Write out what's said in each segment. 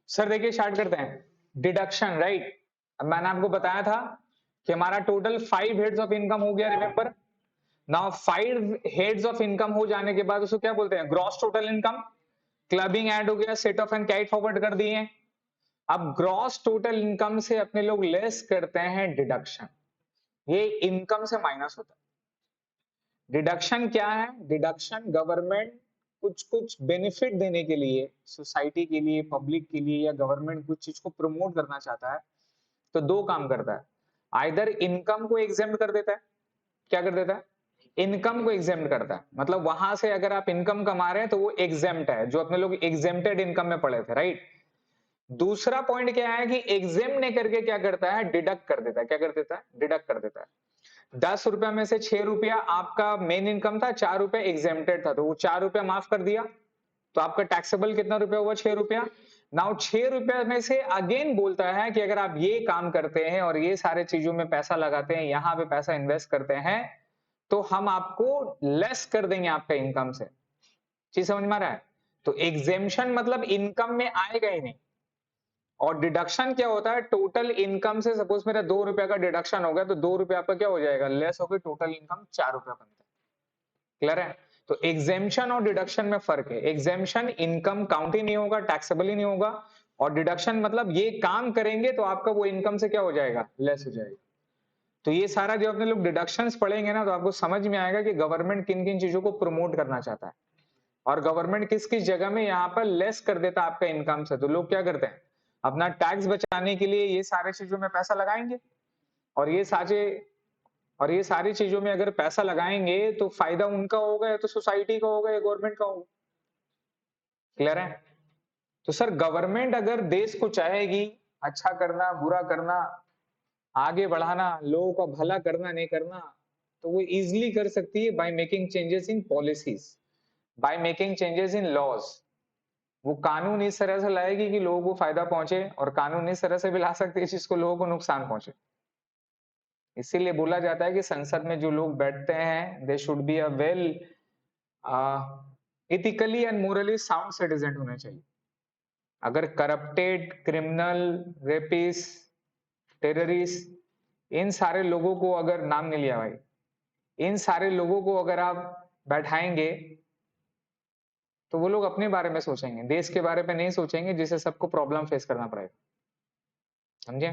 Sir देखिए start करते हैं डिडक्शन, राइट। अब मैंने आपको बताया था कि हमारा टोटल 5 हेड्स ऑफ इनकम हो गया, remember now. 5 heads of income हो जाने के बाद उसको क्या बोलते हैं, gross total income. Clubbing add हो गया, set of and carry forward कर दिए। अब ग्रॉस टोटल इनकम से अपने लोग लेस करते हैं डिडक्शन, ये इनकम से माइनस होता है। डिडक्शन क्या है, डिडक्शन गवर्नमेंट कुछ कुछ बेनिफिट देने के लिए, सोसाइटी के लिए, पब्लिक के लिए, या गवर्नमेंट कुछ चीज को प्रमोट करना चाहता है तो दो काम करता है। आइदर इनकम को एग्जेम्प्ट कर देता है, क्या कर देता है, इनकम को एग्जेम्प्ट करता है। मतलब वहां से अगर आप इनकम कमा रहे हैं तो वो एग्जेम्प्ट है, जो अपने लोग एग्जेम्प्टेड इनकम में पढ़े थे, राइट। दूसरा पॉइंट क्या है कि एग्जेम्प्ट नहीं करके क्या करता है, डिडक्ट कर देता है। क्या कर देता है, डिडक्ट कर देता है। 10 रुपया में से 6 रुपया आपका मेन इनकम था, 4 रुपया एग्जेम्प्टेड था, तो वो 4 रुपया माफ कर दिया, तो आपका टैक्सेबल कितना रुपया हुआ, 6 रुपया। नाउ 6 रुपया में से अगेन बोलता है कि अगर आप ये काम करते हैं और ये सारे चीजों में पैसा लगाते हैं, यहां पे पैसा इन्वेस्ट करते हैं, तो हम आपको लेस कर देंगे आपका इनकम से। चीज समझ में आ रहा है। तो एग्जेम्पशन मतलब इनकम में आएगा ही नहीं। और डिडक्शन क्या होता है, टोटल इनकम से सपोज मेरा 2 रुपया का डिडक्शन हो गया, तो 2 रुपया आपका क्या हो जाएगा, लेस होकर टोटल इनकम 4 रुपया बनता है। क्लियर है। तो एग्जेम्पशन और डिडक्शन में फर्क है। एग्जेम्पशन इनकम काउंट ही नहीं होगा, टैक्सेबल ही नहीं होगा, और डिडक्शन मतलब ये काम करेंगे तो आपका वो इनकम से क्या हो जाएगा, लेस हो जाएगा। तो ये सारा जो अपने लोग डिडक्शंस पढ़ेंगे ना, तो आपको समझ में आएगा कि गवर्नमेंट किन किन चीजों को प्रमोट करना चाहता है, और गवर्नमेंट किस किस जगह में यहाँ पर लेस कर देता है आपका इनकम से। तो लोग क्या करते हैं, अपना टैक्स बचाने के लिए ये सारे चीजों में पैसा लगाएंगे, और ये सारी चीजों में अगर पैसा लगाएंगे तो फायदा उनका होगा, या तो सोसाइटी का होगा, या गवर्नमेंट का होगा। क्लियर है। तो सर गवर्नमेंट अगर देश को चाहेगी अच्छा करना, बुरा करना, आगे बढ़ाना, लोगों का भला करना, नहीं करना, तो वो इजीली कर सकती है by making changes in policies, by making changes in laws. वो कानून इस तरह से लाएगी कि लोगों को फायदा पहुंचे, और कानून इस तरह से भी ला सकती है जिसको लोगों को नुकसान पहुंचे। इसीलिए बोला जाता है कि संसद में जो लोग बैठते हैं they should be a well ethically and morally sound citizen होने चाहिए। अगर करप्टेड, क्रिमिनल, रेपिस्ट, टेररिस्ट, इन सारे लोगों को अगर, नाम नहीं लिया भाई, इन सारे लोगों को अगर आप बैठाएंगे तो वो लोग अपने बारे में सोचेंगे, देश के बारे में नहीं सोचेंगे, जिससे सबको प्रॉब्लम फेस करना पड़ेगा। समझे।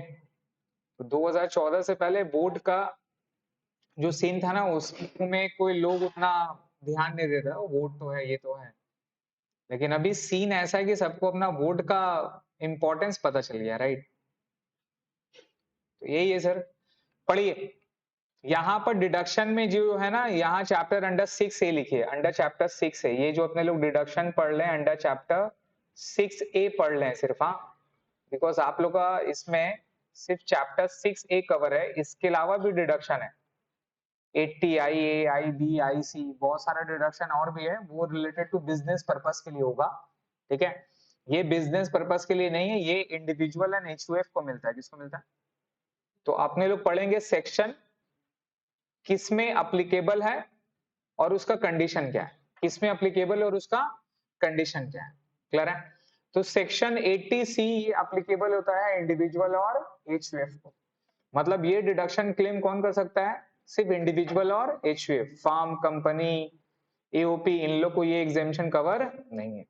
तो 2014 से पहले वोट का जो सीन था ना, उसमें कोई लोग उतना ध्यान नहीं देता, वोट तो है, ये तो है। लेकिन अभी सीन ऐसा है कि सबको अपना वोट का इंपॉर्टेंस पता चल गया, राइट। तो यही है सर। पढ़िए यहाँ पर डिडक्शन में जो है ना, यहाँ चैप्टर अंडर 6A लिखिए, अंडर चैप्टर 6A, ये जो अपने लोग डिडक्शन पढ़ लें अंडर चैप्टर 6A पढ़ लें सिर्फ, हाँ, बिकॉज आप लोग का इसमें सिर्फ चैप्टर 6A कवर है, इसके अलावा भी डिडक्शन है। 80IA, IB, IC, बहुत सारा डिडक्शन और भी है, वो रिलेटेड टू बिजनेस पर्पस के लिए होगा। ठीक है, ये बिजनेस पर्पस के लिए नहीं है, ये इंडिविजुअल एंड HUF को मिलता है। किसको मिलता है, तो अपने लोग पढ़ेंगे सेक्शन किसमें अप्लीकेबल है और उसका कंडीशन क्या है, किसमें अप्लीकेबल और उसका कंडीशन क्या है। क्लियर है। तो सेक्शन 80C ये अप्लीकेबल होता है इंडिविजुअल और HUF को। मतलब ये डिडक्शन क्लेम कौन कर सकता है, सिर्फ इंडिविजुअल और HUF, फार्म, कंपनी, AOP, इन लोग को ये एग्जेम्पशन कवर नहीं है।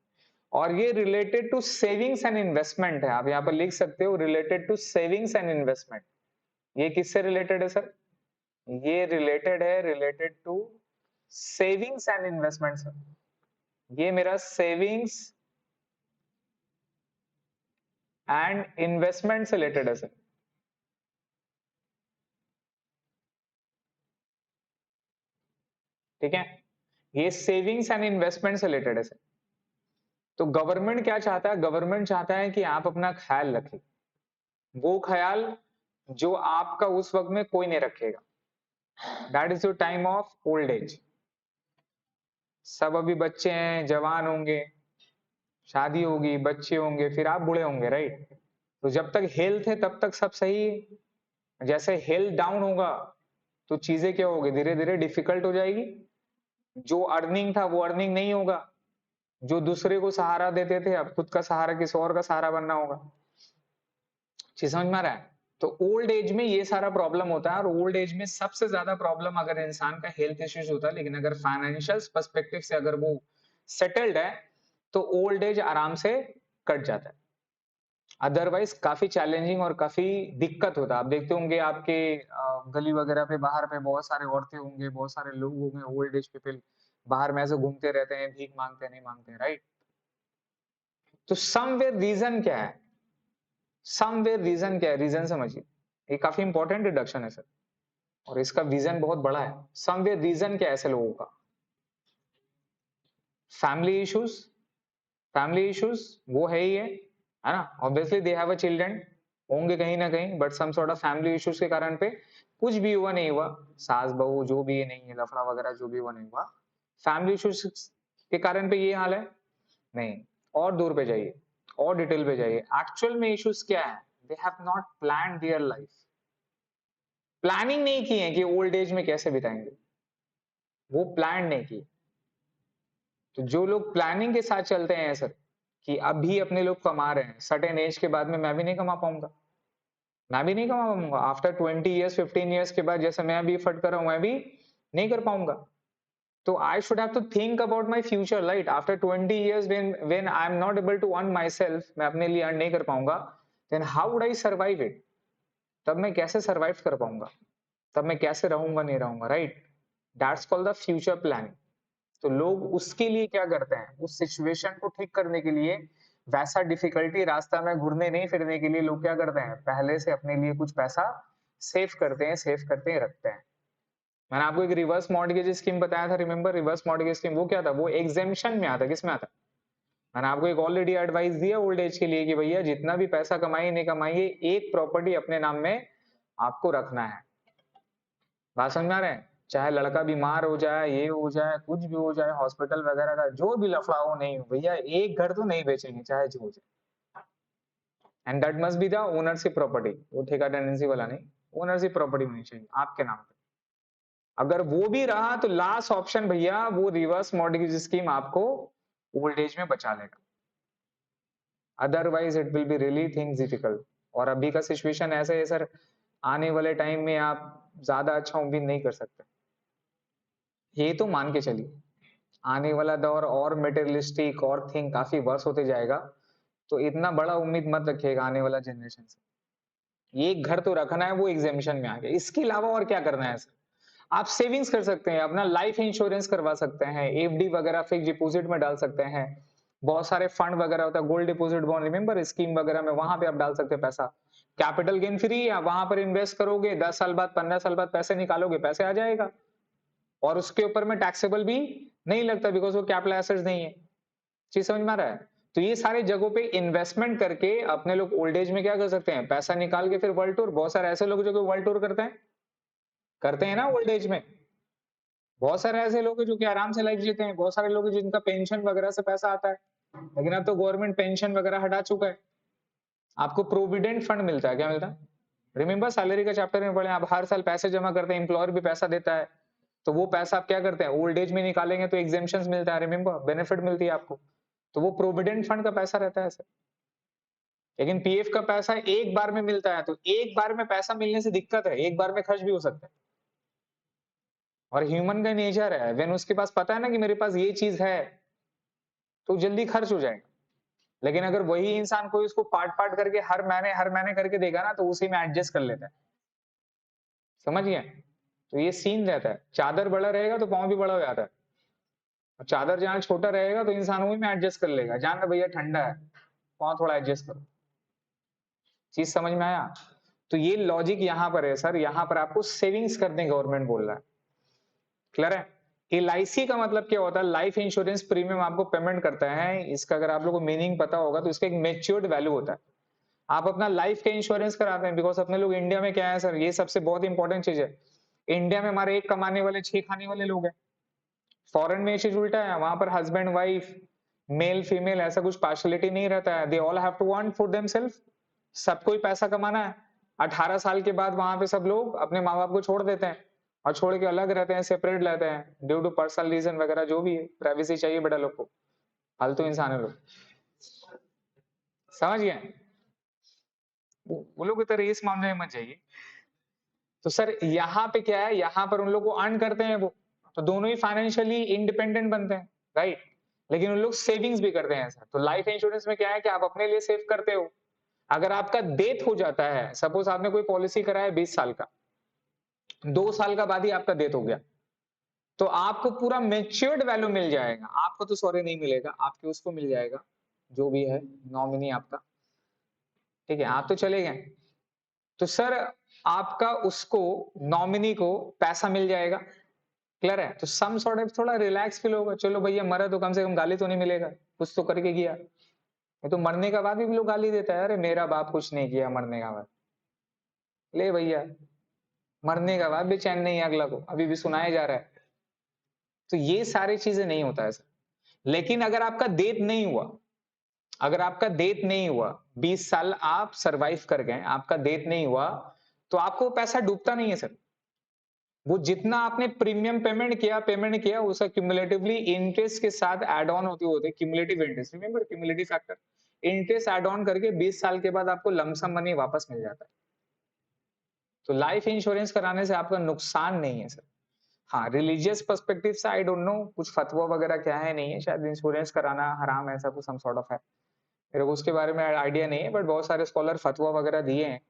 और ये related to savings and investment है, आप यहाँ पर लिख सकते हो related to savings and investment. ये किससे रिलेटेड है सर, ये related to savings and investment sir. ये मेरा सेविंग्स एंड इन्वेस्टमेंट से रिलेटेड है सर। ठीक है, ये सेविंग्स एंड इन्वेस्टमेंट से रिलेटेड है सर। तो गवर्नमेंट क्या चाहता है, गवर्नमेंट चाहता है कि आप अपना ख्याल रखें, वो ख्याल जो आपका उस वक्त में कोई नहीं रखेगा। That is your time of old age. सब अभी बच्चे हैं, जवान होंगे, शादी होगी, बच्चे होंगे, फिर आप बूढ़े होंगे, राइट। तो जब तक हेल्थ है तब तक सब सही है। जैसे हेल्थ डाउन होगा तो चीजें क्या होगी, धीरे धीरे डिफिकल्ट हो जाएगी, जो अर्निंग था वो अर्निंग नहीं होगा, जो दूसरे को सहारा देते थे अब खुद का सहारा किसी और का सहारा बनना होगा। चीज समझ में आ रहा है? तो ओल्ड एज में ये सारा प्रॉब्लम होता है, और ओल्ड एज में सबसे ज्यादा प्रॉब्लम अगर इंसान का हेल्थ इश्यूज होता है, लेकिन अगर फाइनेंशियल पर्सपेक्टिव से अगर वो सेटल्ड है तो ओल्ड एज आराम से कट जाता है। अदरवाइज काफी चैलेंजिंग और काफी दिक्कत होता है। आप देखते होंगे आपके गली वगैरह पे बाहर पे बहुत सारे औरतें होंगे, बहुत सारे लोग होंगे, ओल्ड एज पीपल बाहर में ऐसे घूमते रहते हैं, भीख मांगते हैं, नहीं मांगते हैं, राइट? तो समवेयर रीजन क्या है? समवेयर रीजन क्या है? रीजन समझिए, ये काफी इंपॉर्टेंट डिडक्शन है सर, और इसका विजन बहुत बड़ा है। समवेयर रीजन क्या है ऐसे लोगों का? फैमिली इश्यूज, फैमिली इश्यूज वो है ना? Obviously they have a children, होंगे कहीं ना कहीं, but some sort of family issues के कारण पे कुछ भी हुआ नहीं हुआ, सास बहू जो भी नहीं है, लफड़ा वगैरह जो भी हुआ नहीं हुआ, फैमिली इश्यूज के कारण पे ये हाल है? नहीं। और दूर पे जाइए, और डिटेल पे जाइए, एक्चुअल में इश्यूज क्या है? They have not planned their life, planning नहीं की है कि ओल्ड एज में कैसे बिताएंगे, वो प्लान नहीं की। तो जो लोग प्लानिंग के साथ चलते हैं सर, कि अभी अपने लोग कमा रहे हैं, सर्टेन एज के बाद में मैं भी नहीं कमा पाऊंगा, मैं भी नहीं कमा पाऊंगा आफ्टर 20 ईयर्स 15 ईयर्स के बाद, जैसे मैं अभी एफर्ट कर रहा हूं मैं भी नहीं कर पाऊंगा। तो I should have to think about my future, right? After 20 years when I am not able to earn myself, मैं अपने लिए अर्न नहीं कर पाऊंगा, then how would I survive it? तब मैं कैसे सर्वाइव कर पाऊंगा, तब मैं कैसे रहूंगा, नहीं रहूंगा, right? That's called the future planning. तो लोग उसके लिए क्या करते हैं, उस सिचुएशन को ठीक करने के लिए, वैसा डिफिकल्टी रास्ता में घूरने नहीं फिरने के लिए लोग क्या करते हैं, पहले से अपने लिए कुछ पैसा सेव करते हैं, सेव करते हैं, रखते हैं। मैंने आपको एक रिवर्स मॉर्गेज स्कीम बताया था, रिमेंबर? रिवर्स मॉर्गेज स्कीम वो क्या था? वो एग्जेम्पशन में आता, किसमें आता? मैंने आपको एक ऑलरेडी एडवाइस दिया ओल्ड एज के लिए कि भैया जितना भी पैसा कमाइए नहीं कमाइए, एक प्रॉपर्टी अपने नाम में आपको रखना है। बात समझ में आ रहे हैं? चाहे लड़का बीमार हो जाए, ये हो जाए, कुछ भी हो जाए, हॉस्पिटल वगैरह का जो भी लफड़ा हो, नहीं हो भैया, एक घर तो नहीं बेचेंगे चाहे जो हो जाए। And that must be the ownership property, वो ठेका टेंडेंसी वाला नहीं, ओनरशिप प्रॉपर्टी होनी चाहिए आपके नाम पे। अगर वो भी रहा तो लास्ट ऑप्शन भैया वो रिवर्स मॉर्गेज स्कीम आपको ओल्ड एज में बचा लेगा, otherwise it will be really things difficult. और अभी का सिचुएशन ऐसे है सर, आने वाले टाइम में आप ज्यादा अच्छा उम्मीद नहीं कर सकते, ये तो मान के चलिए। आने वाला दौर और मटेरियलिस्टिक और थिंग काफी वर्स होते जाएगा, तो इतना बड़ा उम्मीद मत रखिएगा आने वाला जनरेशन से। ये एक घर तो रखना है, वो एग्जामिशन में आ गया, इसके अलावा और क्या करना है सर? आप सेविंग्स कर सकते हैं, अपना लाइफ इंश्योरेंस करवा सकते हैं, एफडी वगैरह फिक्स डिपॉजिट में डाल सकते हैं, बहुत सारे फंड वगैरह होता है, gold deposit bond, remember scheme वगैरह में, वहां पे आप डाल सकते हैं पैसा, कैपिटल गेन फ्री है, वहां पर इन्वेस्ट करोगे, 10 साल बाद 15 साल बाद पैसे निकालोगे, पैसे आ जाएगा, और उसके ऊपर में टैक्सेबल भी नहीं लगता, बिकॉज वो कैपिटल एसेट्स नहीं है। चीज समझ में आ रहा है? तो ये सारे जगहों पे इन्वेस्टमेंट करके अपने लोग ओल्ड एज में क्या कर सकते हैं, पैसा निकाल के फिर वर्ल्ड टूर, बहुत सारे ऐसे लोग जो वर्ल्ड टूर करते हैं ना ओल्ड एज में, बहुत सारे ऐसे लोग हैं जो कि आराम से लाइफ जीते हैं, बहुत सारे लोग हैं जिनका पेंशन वगैरह से पैसा आता है, लेकिन अब तो गवर्नमेंट पेंशन वगैरह हटा चुका है, आपको प्रोविडेंट फंड मिलता है, क्या मिलता है? रिमेंबर सैलरी का चैप्टर में पढ़े आप, हर साल पैसे जमा करते हैं, एम्प्लॉयर भी पैसा देता है, तो वो पैसा आप क्या करते हैं, ओल्ड एज में निकालेंगे तो एग्जेम्पशन मिलता है, रिमेंबर बेनिफिट मिलती है आपको, तो वो प्रोविडेंट फंड का पैसा रहता है सर। लेकिन पीएफ का पैसा एक बार में मिलता है, तो एक बार में पैसा मिलने से दिक्कत है, एक बार में खर्च भी हो सकता है, और ह्यूमन का नेचर है, वेन उसके पास पता है ना कि मेरे पास ये चीज है, तो जल्दी खर्च हो जाएगा। लेकिन अगर वही इंसान कोई उसको पार्ट पार्ट करके हर महीने करके देगा ना, तो उसी में एडजस्ट कर लेता है, समझिए? तो ये सीन रहता है, चादर बड़ा रहेगा तो पाँव भी बड़ा हो जाता है, और चादर जहां छोटा रहेगा तो इंसान वही में एडजस्ट कर लेगा, जान रहे भैया ठंडा है, पाँव थोड़ा एडजस्ट करो। चीज समझ में आया? तो ये लॉजिक यहाँ पर है सर, यहाँ पर आपको सेविंग्स करने गवर्नमेंट बोल रहा है, क्लियर है? एलआईसी का मतलब क्या होता है, लाइफ इंश्योरेंस प्रीमियम आपको पेमेंट करता है, इसका अगर आप लोगों को मीनिंग पता होगा तो इसका एक मेच्योर्ड वैल्यू होता है, आप अपना लाइफ का इंश्योरेंस कराते हैं, बिकॉज अपने लोग इंडिया में क्या है सर, ये सबसे बहुत इंपॉर्टेंट चीज है, इंडिया में हमारे एक कमाने वाले 6 खाने वाले लोग हैं, फॉरेन में ये चीज उल्टा है, वहां पर हस्बैंड वाइफ मेल फीमेल ऐसा कुछ पार्शलिटी नहीं रहता है, they all have to earn for themselves, सबको ही पैसा कमाना है। 18 साल के बाद वहां पे सब लोग अपने माँ बाप को छोड़ देते हैं, और छोड़ के अलग रहते हैं, सेपरेट रहते हैं, ड्यू टू पर्सनल रीजन वगैरह जो भी है, प्राइवेसी चाहिए बेटा लोग को। फालतू इंसान है लोग, समझ गए? वो लोग की तरह इस मामले में मत जाइए। तो सर यहाँ पे क्या है, यहाँ पर उन लोग को अर्न करते हैं वो, तो दोनों ही फाइनेंशियली इंडिपेंडेंट बनते हैं, राइट? लेकिन उन लोग सेविंग्स भी करते हैं सर। तो लाइफ इंश्योरेंस में क्या है कि आप अपने लिए सेव करते हो। अगर आपका डेथ हो जाता है, सपोज आपने कोई पॉलिसी कराया 20 साल का, 2 साल का बाद ही आपका डेथ हो गया, तो आपको पूरा मेच्योर्ड वैल्यू मिल जाएगा। आपको तो सॉरी नहीं मिलेगा, आपके उसको मिल जाएगा, जो भी है नॉमिनी आपका, ठीक है? आप तो चले गए, तो सर आपका उसको नॉमिनी को पैसा मिल जाएगा, क्लियर है? तो सम सॉर्ट ऑफ थोड़ा रिलैक्स फील होगा, चलो भैया मरा तो कम से कम गाली तो नहीं मिलेगा, कुछ तो करके गया। ये तो मरने का बाद भी लोग गाली देता है, अरे मेरा बाप कुछ नहीं किया मरने का बाद। ले भैया, मरने का बाद भी चैन नहीं है अगला को, अभी भी सुनाया जा रहा है। तो ये सारी चीजें नहीं होता है सर। लेकिन अगर आपका डेथ नहीं हुआ, अगर आपका डेथ नहीं हुआ, 20 साल आप सरवाइव कर गए, आपका डेथ नहीं हुआ, तो आपको पैसा डूबता नहीं है सर। वो जितना आपने प्रीमियम पेमेंट किया उसका क्यूमुलेटिवली इंटरेस्ट के साथ ऐड ऑन होते होते, cumulative interest, remember cumulative factor, interest add on करके 20 साल के बाद आपको लमसम मनी वापस मिल जाता है। तो लाइफ इंश्योरेंस कराने से आपका नुकसान नहीं है सर। हाँ, रिलीजियस पर्सपेक्टिव से आई डोंट नो कुछ फतवा वगैरह क्या है नहीं है, शायद इंश्योरेंस कराना हराम ऐसा कुछ सम सॉर्ट ऑफ है, मेरे को उसके बारे में आइडिया नहीं है, बट बहुत सारे स्कॉलर फतवा वगैरह दिए हैं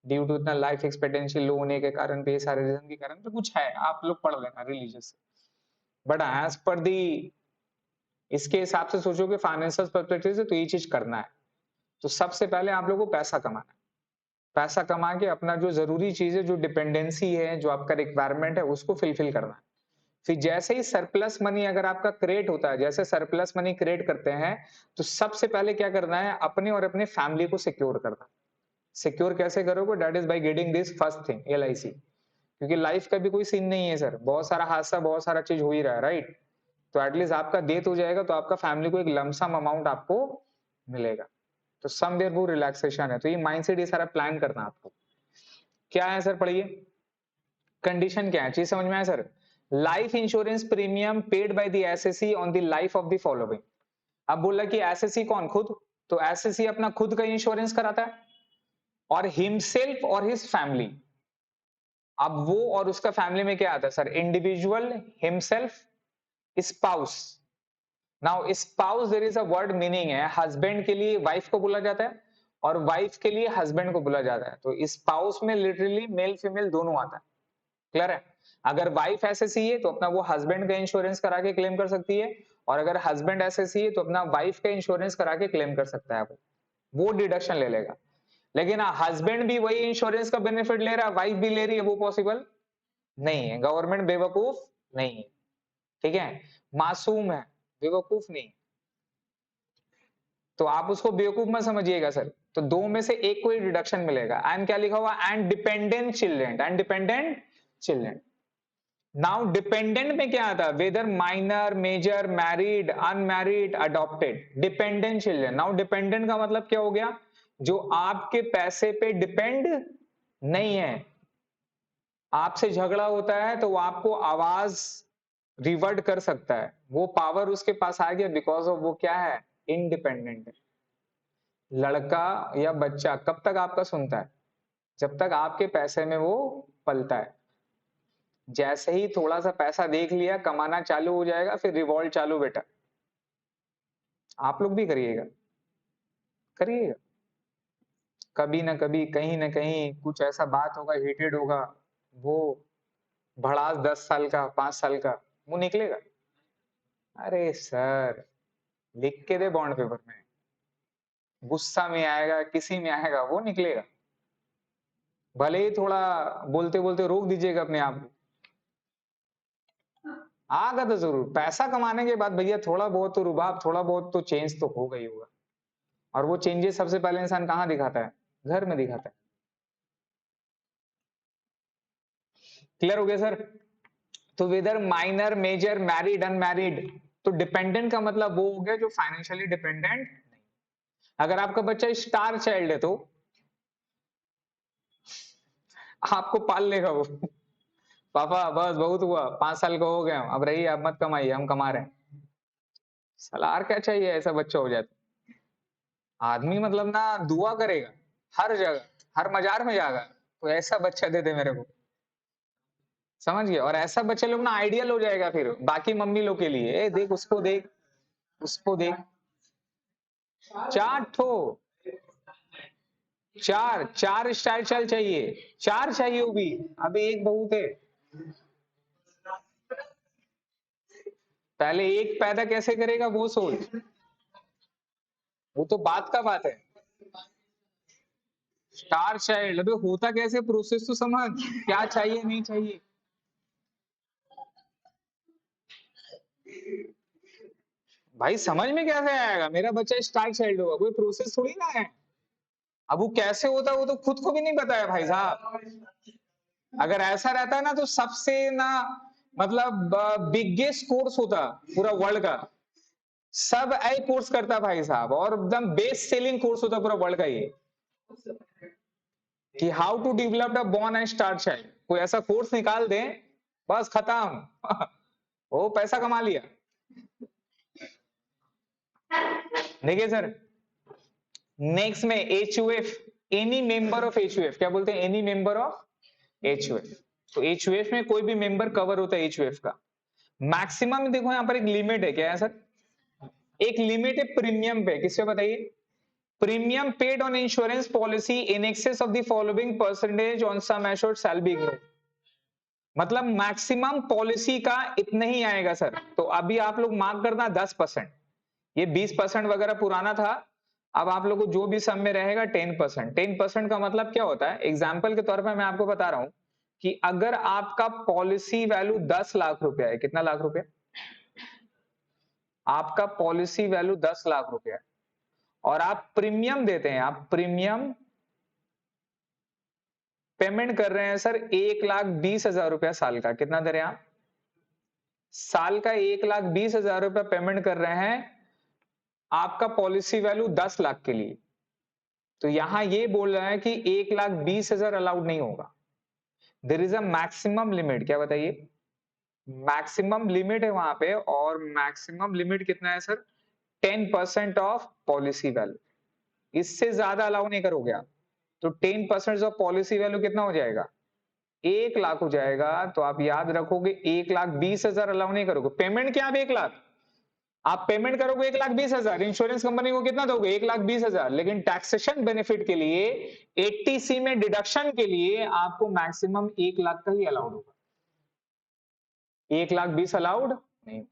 ड्यू टू इतना लाइफ एक्सपेक्टेंसी लो होने के कारण पे, ये सारे रीजन के कारण पे कुछ है, आप लोग पढ़ लेना रिलीजियस। बट एज पर दी इसके हिसाब से सोचो कि फाइनेंशियल पर्सपेक्टिव से तो ये चीज करना है। तो सबसे पहले आप लोगों को पैसा कमाना है, पैसा कमा के अपना जो जरूरी चीज है, जो डिपेंडेंसी है, जो आपका रिक्वायरमेंट है, उसको फिलफिल करना है। फिर जैसे ही सरप्लस मनी अगर आपका क्रिएट होता है, जैसे सरप्लस मनी क्रिएट करते हैं, तो सबसे पहले क्या करना है, अपने और अपने फैमिली को सिक्योर करना। सिक्योर कैसे करोगे? That is by getting this first thing, LIC। क्योंकि लाइफ का भी कोई सीन नहीं है सर, बहुत सारा हादसा, बहुत सारा चीज हो ही रहा है, राइट? तो एटलीस्ट आपका डेथ हो जाएगा तो आपका फैमिली को एक लमसम अमाउंट आपको मिलेगा, तो समवेयर वो रिलैक्सेशन है। तो ये माइंडसेट, ये सारा प्लान करना आपको। क्या है सर, पढ़िए कंडीशन क्या है, चीज समझ में आया sir? Life insurance premium paid by the assessee on the life of the following. अब बोला कि एसएससी कौन? खुद। तो एसएससी अपना खुद का इंश्योरेंस कराता है, और हिमसेल्फ और हिज फैमिली। अब वो और उसका फैमिली में क्या आता है sir? Individual, himself, spouse. Now spouse there is a word meaning है, हस्बैंड के लिए वाइफ को बोला जाता है और वाइफ के लिए हस्बैंड को बोला जाता है। तो स्पाउस में लिटरली मेल फीमेल दोनों आता है, क्लियर है? अगर वाइफ एसएससी है तो अपना वो हस्बैंड का इंश्योरेंस करा के क्लेम कर सकती है, और अगर हस्बैंड एसएससी है तो अपना वाइफ का इंश्योरेंस करा के क्लेम कर सकता है, वो डिडक्शन ले लेगा। लेकिन हस्बैंड भी वही इंश्योरेंस का बेनिफिट ले रहा है, वाइफ भी ले रही है, वो पॉसिबल नहीं है। गवर्नमेंट बेवकूफ नहीं है, ठीक है? मासूम है, बेवकूफ नहीं। तो आप उसको बेवकूफ मत समझिएगा सर। तो दो में से एक को ही डिडक्शन मिलेगा। एंड क्या लिखा हुआ? And dependent children, and dependent children. Now dependent में क्या आता है? Whether minor, major, married, unmarried, adopted, dependent children. Now dependent का मतलब क्या हो गया? जो आपके पैसे पे डिपेंड नहीं है, आपसे झगड़ा होता है तो वो आपको आवाज रिवर्ट कर सकता है, वो पावर उसके पास आ गया, बिकॉज ऑफ वो क्या है? इंडिपेंडेंट है। लड़का या बच्चा कब तक आपका सुनता है? जब तक आपके पैसे में वो पलता है। जैसे ही थोड़ा सा पैसा देख लिया, कमाना चालू हो जाएगा, फिर रिवॉल्ट चालू बेटा। आप लोग भी करिएगा, करिएगा। कभी ना कभी, कहीं ना कहीं कुछ ऐसा बात होगा, हेटेड होगा, वो भड़ास 10 साल का, 5 साल का, वो निकलेगा। अरे सर, लिख के दे बॉन्ड पेपर में, गुस्सा में आएगा, किसी में आएगा, वो निकलेगा। भले ही थोड़ा बोलते बोलते रोक दीजिएगा अपने आप को, आगा तो जरूर। पैसा कमाने के बाद भैया थोड़ा बहुत तो रुबाब, थोड़ा बहुत तो चेंज तो होगा ही होगा। और वो चेंजेस सबसे पहले इंसान कहाँ दिखाता है? घर में दिखाता है। क्लियर हो गया सर? तो whether minor, major, married, unmarried. तो डिपेंडेंट का मतलब वो हो गया जो फाइनेंशियली डिपेंडेंट नहीं। अगर आपका बच्चा स्टार चाइल्ड है तो आपको पाल लेगा वो। पापा बस बहुत हुआ, 5 साल का हो गया, अब रही, अब मत कमाइए, हम कमा रहे हैं। सलार क्या चाहिए, ऐसा बच्चा हो जाए तो आदमी मतलब ना दुआ करेगा हर जगह, हर मजार में जाएगा, तो ऐसा बच्चा दे दे मेरे को, समझ गए। और ऐसा बच्चे लोग ना आइडियल हो जाएगा फिर बाकी मम्मी लोग के लिए, ए देख उसको देख, उसको देख। चार ठो, चार चार स्टाइल चल चाहिए, चार चाहिए वो भी, अभी एक बहुत है। पहले एक पैदा कैसे करेगा वो सोच, वो तो बात का बात है। स्टार चाइल्ड अबे होता कैसे, प्रोसेस तो समझ, क्या चाहिए नहीं चाहिए। भाई समझ में कैसे आएगा, मेरा बच्चा स्टार चाइल्ड होगा, कोई प्रोसेस थोड़ी ना है। अब वो कैसे होता है वो तो खुद को भी नहीं पता है भाई साहब। अगर ऐसा रहता ना तो सबसे ना मतलब बिगेस्ट कोर्स होता पूरा वर्ल्ड का, सब आई कोर्स करता भाई साहब, और एकदम बेस्ट सेलिंग कोर्स होता पूरा वर्ल्ड का ये, कि how to develop a born and star child. कोई ऐसा कोर्स निकाल दे, बस खत्म। वो पैसा कमा लिया। देखिए सर, नेक्स्ट में HUF, any member of HUF, क्या बोलते हैं, एनी मेंबर ऑफ एचयूएफ। तो एचयूएफ में कोई भी मेंबर कवर होता है एचयूएफ का। मैक्सिमम देखो यहाँ पर एक लिमिट है, क्या है सर, एक लिमिट है प्रीमियम पे, किससे बताइए, premium paid on insurance policy in excess of the following percentage on sum assured shall be ignored. मतलब मैक्सिमम पॉलिसी का इतना ही आएगा सर। तो अभी आप लोग मार्क करना 10%, ये 20% वगैरह पुराना था, अब आप लोग को जो भी सम में रहेगा 10%। 10% का मतलब क्या होता है, एग्जाम्पल के तौर पर मैं आपको बता रहा हूं कि अगर आपका पॉलिसी वैल्यू 10 लाख रुपया है, कितना लाख रुपया, आपका पॉलिसी वैल्यू 10 लाख रुपया है, और आप प्रीमियम देते हैं, आप प्रीमियम पेमेंट कर रहे हैं सर 1,20,000 रुपया साल का, कितना दे रहे हैं आप, साल का 1,20,000 रुपया पेमेंट कर रहे हैं, आपका पॉलिसी वैल्यू 10 लाख के लिए। तो यहां ये बोल रहा है कि 1,20,000 अलाउड नहीं होगा, there is a maximum limit, क्या बताइए, मैक्सिमम लिमिट है वहां पे, और मैक्सिमम लिमिट कितना है सर, 10% ऑफ पॉलिसी वैल्यू, इससे ज्यादा अलाउ नहीं करोगे आप। तो 10% ऑफ पॉलिसी वैल्यू कितना हो जाएगा, 1 लाख हो जाएगा। तो आप याद रखोगे 1,20,000 अलाउ नहीं करोगे, पेमेंट क्या, आप 1 लाख आप पेमेंट करोगे, 1,20,000, इंश्योरेंस कंपनी को कितना दोगे, 1,20,000, लेकिन टैक्सेशन बेनिफिट के लिए 80C में डिडक्शन के लिए आपको मैक्सिमम 1 लाख का ही अलाउड होगा, 1,20,000 अलाउड नहीं।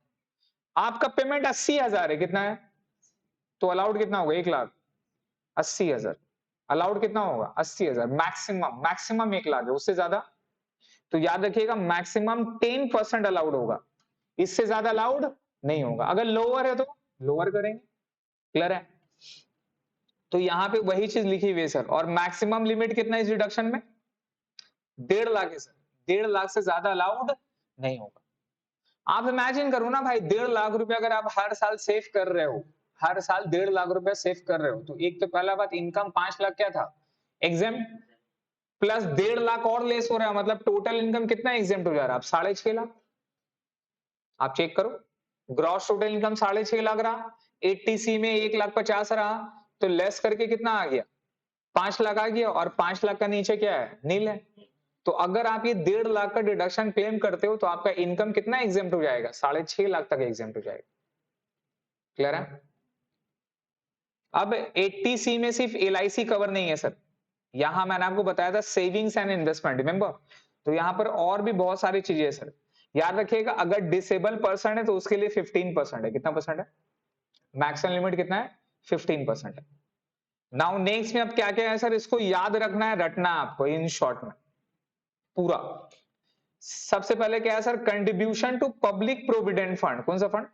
आपका पेमेंट 80,000 है, कितना है, तो अलाउड कितना होगा, 1,80,000, अलाउड कितना होगा 80,000, मैक्सिमम, मैक्सिमम 1 लाख है, उससे ज्यादा, तो याद रखिएगा मैक्सिमम 10% अलाउड होगा, इससे ज्यादा अलाउड नहीं होगा। अगर लोअर है तो लोअर करेंगे, क्लियर है। तो यहां पे वही चीज लिखी हुई है सर, और मैक्सिमम लिमिट कितना है इस डिडक्शन में, 1.5 लाख है सर, 1.5 लाख से ज्यादा अलाउड नहीं होगा। आप इमेजिन करो ना भाई, 1.5 लाख रुपया अगर आप हर साल सेव कर रहे हो, हर साल 1.5 लाख रुपया सेव कर रहे हो, तो एक तो पहला बात, इनकम 5 लाख क्या था, एग्जाम, प्लस 1.5 लाख और लेस हो रहा है, मतलब टोटल इनकम कितना एग्जाम हो जा रहा है, आप 6.5 लाख। आप चेक करो, ग्रॉस टोटल इनकम 6.5 लाख रहा, 80C में 1,50,000 रहा, तो लेस करके कितना आ गया, 5 लाख आ गया, और 5 लाख का नीचे क्या है, नील है। तो अगर आप ये 1.5 लाख का डिडक्शन क्लेम करते हो, तो आपका इनकम कितना एग्जाम हो जाएगा, 6.5 लाख तक एग्जाम हो जाएगा, क्लियर है। अब 80C में सिर्फ LIC कवर नहीं है सर, यहां मैंने आपको बताया था सेविंग्स एंड इन्वेस्टमेंट, रिमेंबर, तो यहां पर और भी बहुत सारी चीजें है सर। याद रखिएगा, अगर डिसेबल पर्सन है तो उसके लिए 15% है, कितना परसेंट है, मैक्सिमम लिमिट कितना है, 15% है। नाउ नेक्स्ट में अब क्या क्या है सर, इसको याद रखना है, रटना है आपको इन शॉर्ट में पूरा। सबसे पहले क्या है sir, contribution to public provident fund, कौन सा फंड,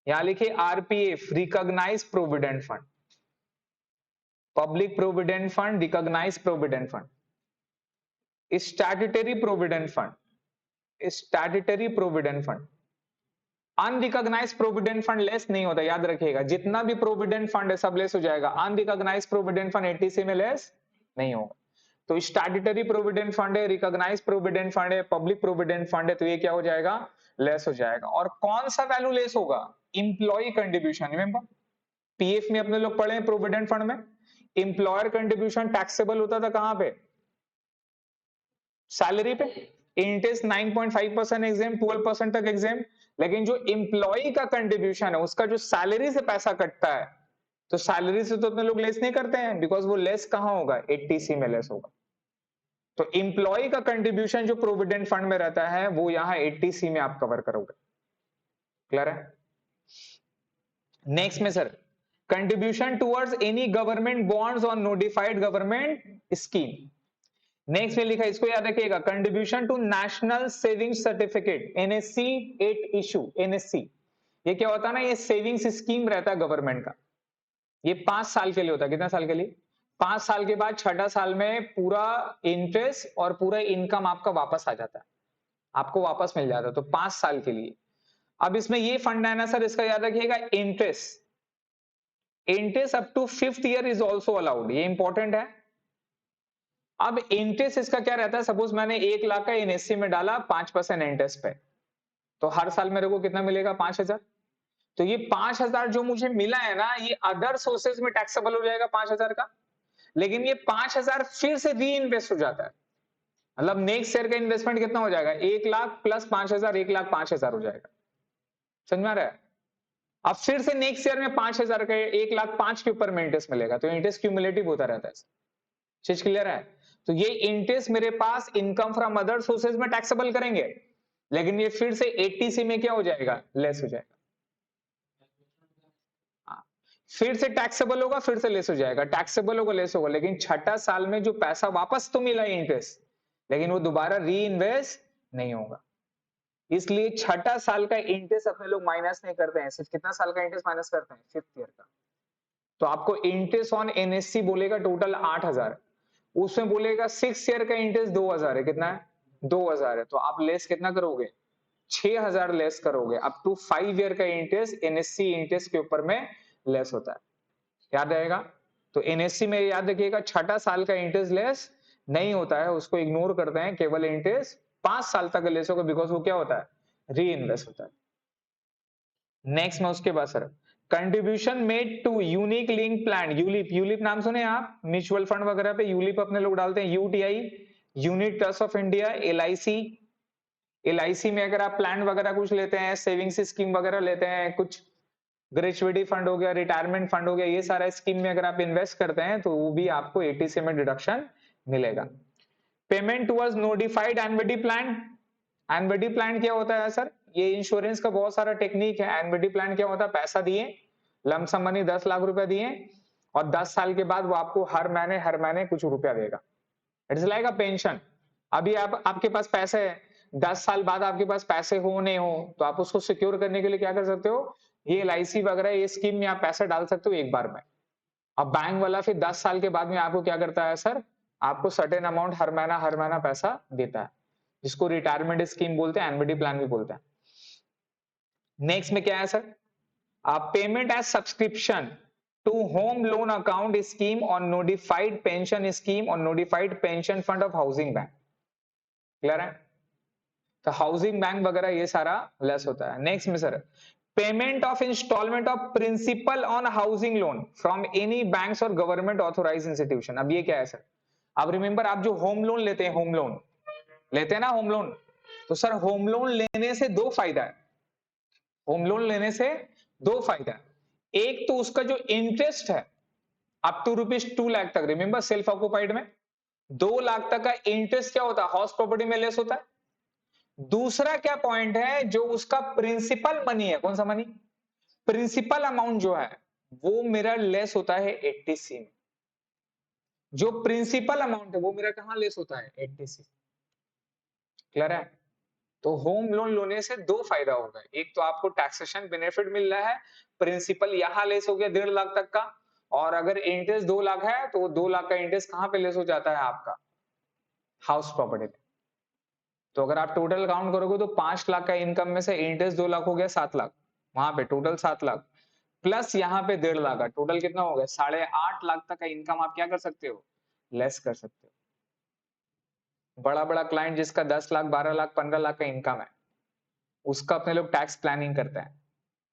यहां लिखिए RPF, recognise provident fund, public provident fund, recognise provident fund, statutory provident fund, statutory provident fund, unrecognise provident fund less नहीं होता, याद रखिएगा, जितना भी प्रोविडेंट फंड है सब लेस हो जाएगा, अनरिकॉग्नाइज प्रोविडेंट फंड 80C में लेस नहीं होगा। तो स्टैट्यूटरी प्रोविडेंट फंड है, रिकॉग्नाइज प्रोविडेंट फंड है, पब्लिक प्रोविडेंट फंड है, तो ये क्या हो जाएगा, लेस हो जाएगा। और कौन सा वैल्यू लेस होगा, इंप्लॉय कंट्रीब्यूशन, रिमेंबर पीएफ में अपने लोग पढ़े हैं, प्रोविडेंट फंड में इंप्लॉयर कंट्रीब्यूशन टैक्सेबल होता था कहां पे, सैलरी पे। इंटरेस्ट 9.5% एग्जाम, 12% तक एग्जाम। लेकिन जो इंप्लॉय का कंट्रीब्यूशन है उसका जो सैलरी से पैसा कटता है, तो सैलरी से तो अपने लोग लेस नहीं करते हैं, बिकॉज वो लेस कहां होगा, 80C में लेस होगा। तो इंप्लॉय का कंट्रीब्यूशन जो प्रोविडेंट फंड में रहता है वो यहां 80C में आप कवर करोगे। क्लियर है? नेक्स्ट में sir, contribution towards any government bonds और नोटिफाइड गवर्नमेंट स्कीम। नेक्स्ट में लिखा, इसको याद रखिएगा, contribution to national saving certificate, NSC 8 issue. NSC ये क्या होता है ना, ये सेविंग्स स्कीम रहता है गवर्नमेंट का। ये 5 साल के लिए होता है। कितना साल के लिए? 5 साल के बाद छठा साल में पूरा इंटरेस्ट और पूरा इनकम आपका वापस आ जाता है, आपको वापस मिल जाता है। तो 5 साल के लिए। अब इसमें ये फंड है ना सर, इसका याद रखिएगा, interest up to 5th year is also allowed. ये इंपॉर्टेंट है। अब इंटरेस्ट इसका क्या रहता है, सपोज मैंने 1 लाख का एनएससी में डाला 5% इंटरेस्ट पे, तो हर साल मेरे को कितना मिलेगा, 5,000। तो ये 5,000 जो मुझे मिला है ना, ये अदर सोर्सेज में टैक्सेबल हो जाएगा 5,000 का। लेकिन ये 5,000 फिर से री इन्वेस्ट हो जाता है। मतलब नेक्स्ट ईयर का इन्वेस्टमेंट कितना हो जाएगा, 1 लाख प्लस 5,000, 1 लाख 5,000 हो जाएगा। समझ में आ रहा है? अब फिर से नेक्स्ट ईयर में 5,000 का 1 लाख 5 के ऊपर में इंटरेस्ट मिलेगा। तो इंटरेस्ट क्यूमुलेटिव होता रहता है। चीज क्लियर है? तो ये इंटरेस्ट मेरे पास इनकम फ्रॉम अदर सोर्सेज में टैक्सेबल करेंगे, लेकिन ये फिर से 80C में क्या हो जाएगा, लेस हो जाएगा। फिर से टैक्सेबल होगा, फिर से लेस हो जाएगा, टैक्सेबल होगा, लेस होगा। लेकिन छठा साल में जो पैसा वापस तो मिला इंटरेस्ट, लेकिन वो दोबारा री इन्वेस्ट नहीं होगा। इसलिए छठा साल का इंटरेस्ट अपने लोग माइनस नहीं करते हैं। सिर्फ कितना साल का इंटरेस्ट माइनस करते हैं, 5th ईयर का। तो आपको इंटरेस्ट ऑन एनएससी बोलेगा टोटल 8,000, उसमें बोलेगा 6 ईयर का इंटरेस्ट 2,000 है। कितना है, 2,000 है। तो आप लेस कितना करोगे, 6,000 लेस करोगे। अप टू 5 ईयर का इंटरेस्ट एनएससी इंटरेस्ट के ऊपर में लेस होता है। याद रहेगा? तो एनएससी में याद रखिएगा, छठा साल का इंटरेस्ट लेस नहीं होता है, उसको इग्नोर करते हैं। केवल इंटरेस्ट 5 साल तक लेस होगा, बिकॉज वो क्या होता है, री इन्वेस्ट होता है। नेक्स्ट में उसके बाद sir, contribution made to unique link plan, ULIP. ULIP नाम सुने आप, म्यूचुअल फंड वगैरह पे यूलिप अपने लोग डालते हैं। UTI, unit trust of India, LIC. LIC में अगर आप प्लान वगैरह कुछ लेते हैं, सेविंग्स स्कीम वगैरह लेते हैं, कुछ ग्रेचुइटी फंड हो गया, रिटायरमेंट फंड हो गया, ये सारा स्कीम में अगर आप इन्वेस्ट करते हैं तो वो भी आपको 80C में डिडक्शन मिलेगा। Payment towards notified NBD plan. NBD plan क्या होता है सर, ये इंश्योरेंस का बहुत सारा टेक्निक है। एनबीडी प्लान क्या होता है, पैसा दिए, लमसम मनी 10 लाख रुपया दिए, और 10 साल के बाद वो आपको हर महीने कुछ रुपया देगा। It's like a pension. अभी आप, आपके पास पैसे है, 10 साल बाद आपके पास पैसे हो नहीं हो, तो आप उसको सिक्योर करने के लिए क्या कर सकते हो, ये एलआईसी वगैरह ये स्कीम में आप पैसा डाल सकते हो एक बार में। अब बैंक वाला फिर 10 साल के बाद में आपको क्या करता है सर, आपको सर्टेन अमाउंट हर महीना पैसा देता है, जिसको रिटायरमेंट स्कीम बोलते हैं, एनबीडी प्लान भी बोलते हैं। नेक्स्ट में क्या है sir, payment as subscription to home loan account scheme और नोटिफाइड पेंशन स्कीम और notified pension fund of housing bank. Clear है? तो हाउसिंग बैंक वगैरह ये सारा लेस होता है। नेक्स्ट में sir, payment of instalment of principal on housing loan from any banks और गवर्नमेंट ऑथोराइज्ड इंस्टीट्यूशन। अब ये क्या है सर, अब रिमेंबर, आप जो होम लोन लेते हैं, होम लोन लेते हैं ना, होम लोन, तो सर होम लोन लेने से दो फायदा है। होम लोन लेने से दो फायदा है। एक तो उसका जो इंटरेस्ट है अप टू ₹2 लाख तक, रिमेंबर सेल्फ ऑक्युपाइड में 2 लाख तक का इंटरेस्ट क्या होता है, हाउस प्रॉपर्टी में लेस होता है। दूसरा क्या पॉइंट है, जो उसका प्रिंसिपल मनी है, कौन सा मनी, प्रिंसिपल अमाउंट जो है वो मेरा लेस होता है 80C में। जो प्रिंसिपल अमाउंट है वो मेरा कहां लेस होता है, 80C। क्लियर है? तो होम लोन लेने से दो फायदा होगा, एक तो आपको टैक्सेशन बेनिफिट मिल रहा है, प्रिंसिपल यहां लेस हो गया 1.5 लाख तक का, और अगर इंटरेस्ट 2 लाख है तो 2 लाख का इंटरेस्ट कहां पे लेस हो जाता है, आपका हाउस प्रॉपर्टी पे। तो अगर आप टोटल काउंट करोगे तो 5 लाख का इनकम में से इंटरेस्ट 2 लाख हो गया, 7 लाख, वहां पे टोटल 7 लाख, प्लस यहाँ पे 1.5 लाख का टोटल कितना हो गया, 8.5 लाख तक का इनकम आप क्या कर सकते हो, लेस कर सकते हो। बड़ा बड़ा क्लाइंट जिसका 10 लाख, 12 लाख, 15 लाख का इनकम है, उसका अपने लोग टैक्स प्लानिंग करते हैं।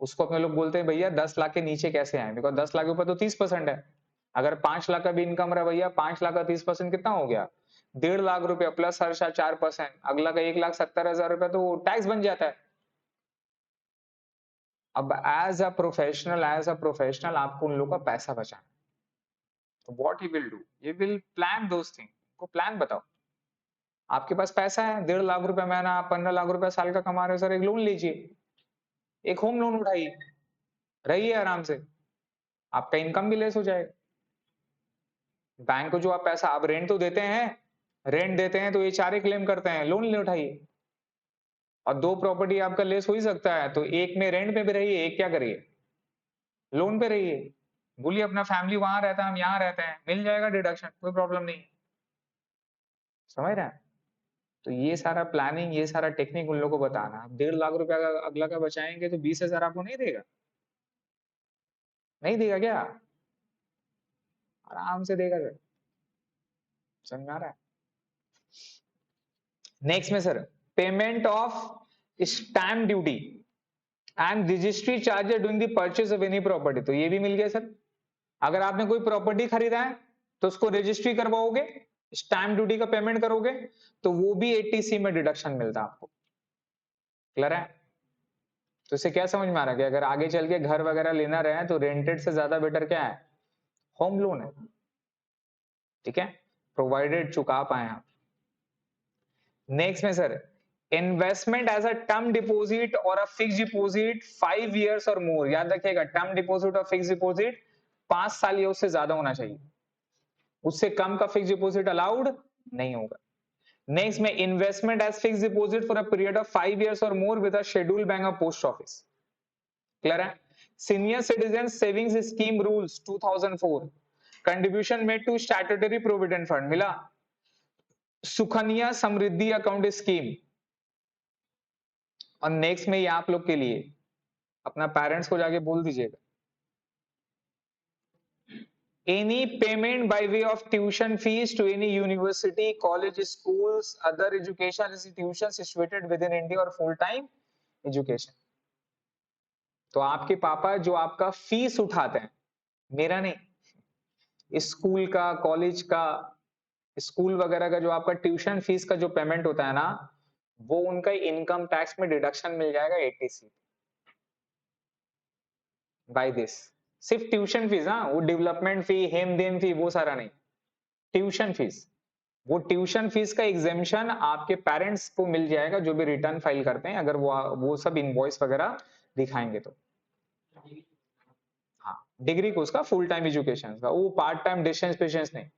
उसको अपने लोग बोलते हैं भैया 10 लाख के नीचे कैसे आए, बिकॉज 10 लाख के ऊपर तो 30% है। अगर 5 लाख का भी इनकम रहा भैया, 5 लाख का 30% कितना हो गया, 1.5 लाख रुपया प्लस हर साल 4%, अगला का 1,70,000 रुपया तो टैक्स बन जाता है। अब एज अ प्रोफेशनल आपको उन लोगों का पैसा बचाना, तो what he will do, he will plan those thing, को प्लान बताओ। आपके पास पैसा है 1.5 लाख रुपया महीना, आप 15 लाख रुपया साल का कमा रहे हो, सर एक लोन लीजिए, एक होम लोन उठाइए, रहिए आराम से, आपका इनकम भी लेस हो जाएगा। बैंक को जो आप पैसा, आप रेंट तो देते हैं, रेंट देते हैं तो ये चारे क्लेम करते हैं, लोन ले उठाइए, और 2 प्रॉपर्टी आपका लेस हो ही सकता है, तो एक में रेंट में भी रहिए, एक क्या करिए, लोन पे रहिए, बोलिए अपना फैमिली वहां रहता है हम यहाँ रहते हैं, मिल जाएगा डिडक्शन, कोई प्रॉब्लम नहीं। समझ रहे हैं? तो ये सारा प्लानिंग, ये सारा टेक्निक उन लोगों को बताना। 1.5 लाख रुपया का अगला का बचाएंगे तो 20,000 आपको नहीं देगा, नहीं देगा क्या, आराम से देगा सर। समझ आ रहा है? नेक्स्ट में sir, payment of stamp duty and registry charges during the purchase of any property, तो ये भी मिल गया सर। अगर आपने कोई प्रॉपर्टी खरीदा है तो उसको रजिस्ट्री करवाओगे, स्टैम्प ड्यूटी का पेमेंट करोगे, तो वो भी 80C में डिडक्शन मिलता है आपको। क्लियर है? तो इससे क्या समझ में आ रहा है कि अगर आगे चल के घर वगैरह लेना रहे तो रेंटेड से ज्यादा बेटर क्या है, होम लोन है। ठीक है, प्रोवाइडेड चुका पाए आप। नेक्स्ट में sir, investment as a term deposit और अ फिक्स डिपॉजिट 5 इयर्स और मोर, याद रखिएगा टर्म डिपॉजिट और फिक्स डिपॉजिट 5 साल या उससे ज्यादा होना चाहिए, उससे कम का फिक्स डिपॉजिट अलाउड नहीं होगा। नेक्स्ट में investment as fix deposit for a period of 5 years और more with a schedule bank of post office. Clear है? Senior citizen savings scheme rules 2004, contribution made to statutory provident fund मिला, Sukanya Samriddhi account scheme. और next में ये आप लोग के लिए अपना पेरेंट्स को जाके बोल दीजिएगा, any payment by way of tuition fees to any university, college, schools, other education institutions situated within India or full time education। तो आपके पापा जो आपका फीस उठाते हैं, मेरा नहीं, स्कूल का, कॉलेज का, स्कूल वगैरह का जो आपका ट्यूशन फीस का जो पेमेंट होता है ना, वो उनका इनकम टैक्स में डिडक्शन मिल जाएगा 80C बाय दिस। सिर्फ ट्यूशन फीस, हाँ, वो डेवलपमेंट फी, हेम देम फी वो सारा नहीं, ट्यूशन फीस। वो ट्यूशन फीस का एग्जेम्पशन आपके पेरेंट्स को मिल जाएगा जो भी रिटर्न फाइल करते हैं, अगर वो सब इनवॉइस वगैरह दिखाएंगे तो। हाँ, डिग्री को उसका फुल टाइम एजुकेशन का, वो पार्ट टाइम डिस्टेंस पेशेंस नहीं,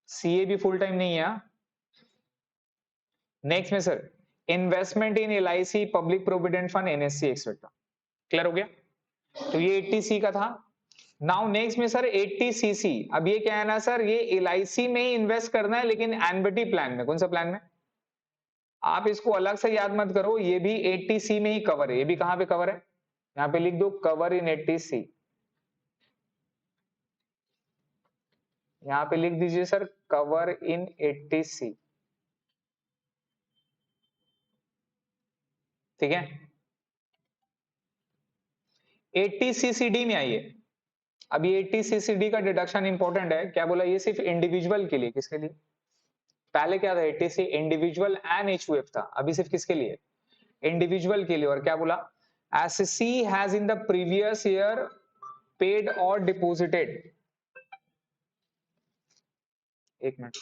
सीए भी फुल टाइम नहीं है। नेक्स्ट में सर, इन्वेस्टमेंट इन LIC, public provident fund, NSC etcetera. Clear हो गया? तो ये 80C का था। नाउ नेक्स्ट में सर 80CC, अब ये क्या है ना सर, ये एलआईसी में ही इन्वेस्ट करना है, लेकिन एनबीटी प्लान में। कौन सा प्लान में? आप इसको अलग से याद मत करो, ये भी 80C में ही कवर है। ये भी कहां पे कवर है, यहां पे लिख दो कवर इन 80C, यहां पे लिख दीजिए सर कवर इन 80C। ठीक है, 80CCD में आइए। अब ये 80CCD का डिडक्शन इंपॉर्टेंट है, क्या बोला, ये सिर्फ इंडिविजुअल के लिए, किसके लिए? पहले क्या था 80C इंडिविजुअल एंड एचयूएफ था, अभी सिर्फ किसके लिए, इंडिविजुअल के लिए। और क्या बोला, assessee has in the previous year paid और डिपॉजिटेड, एक मिनट,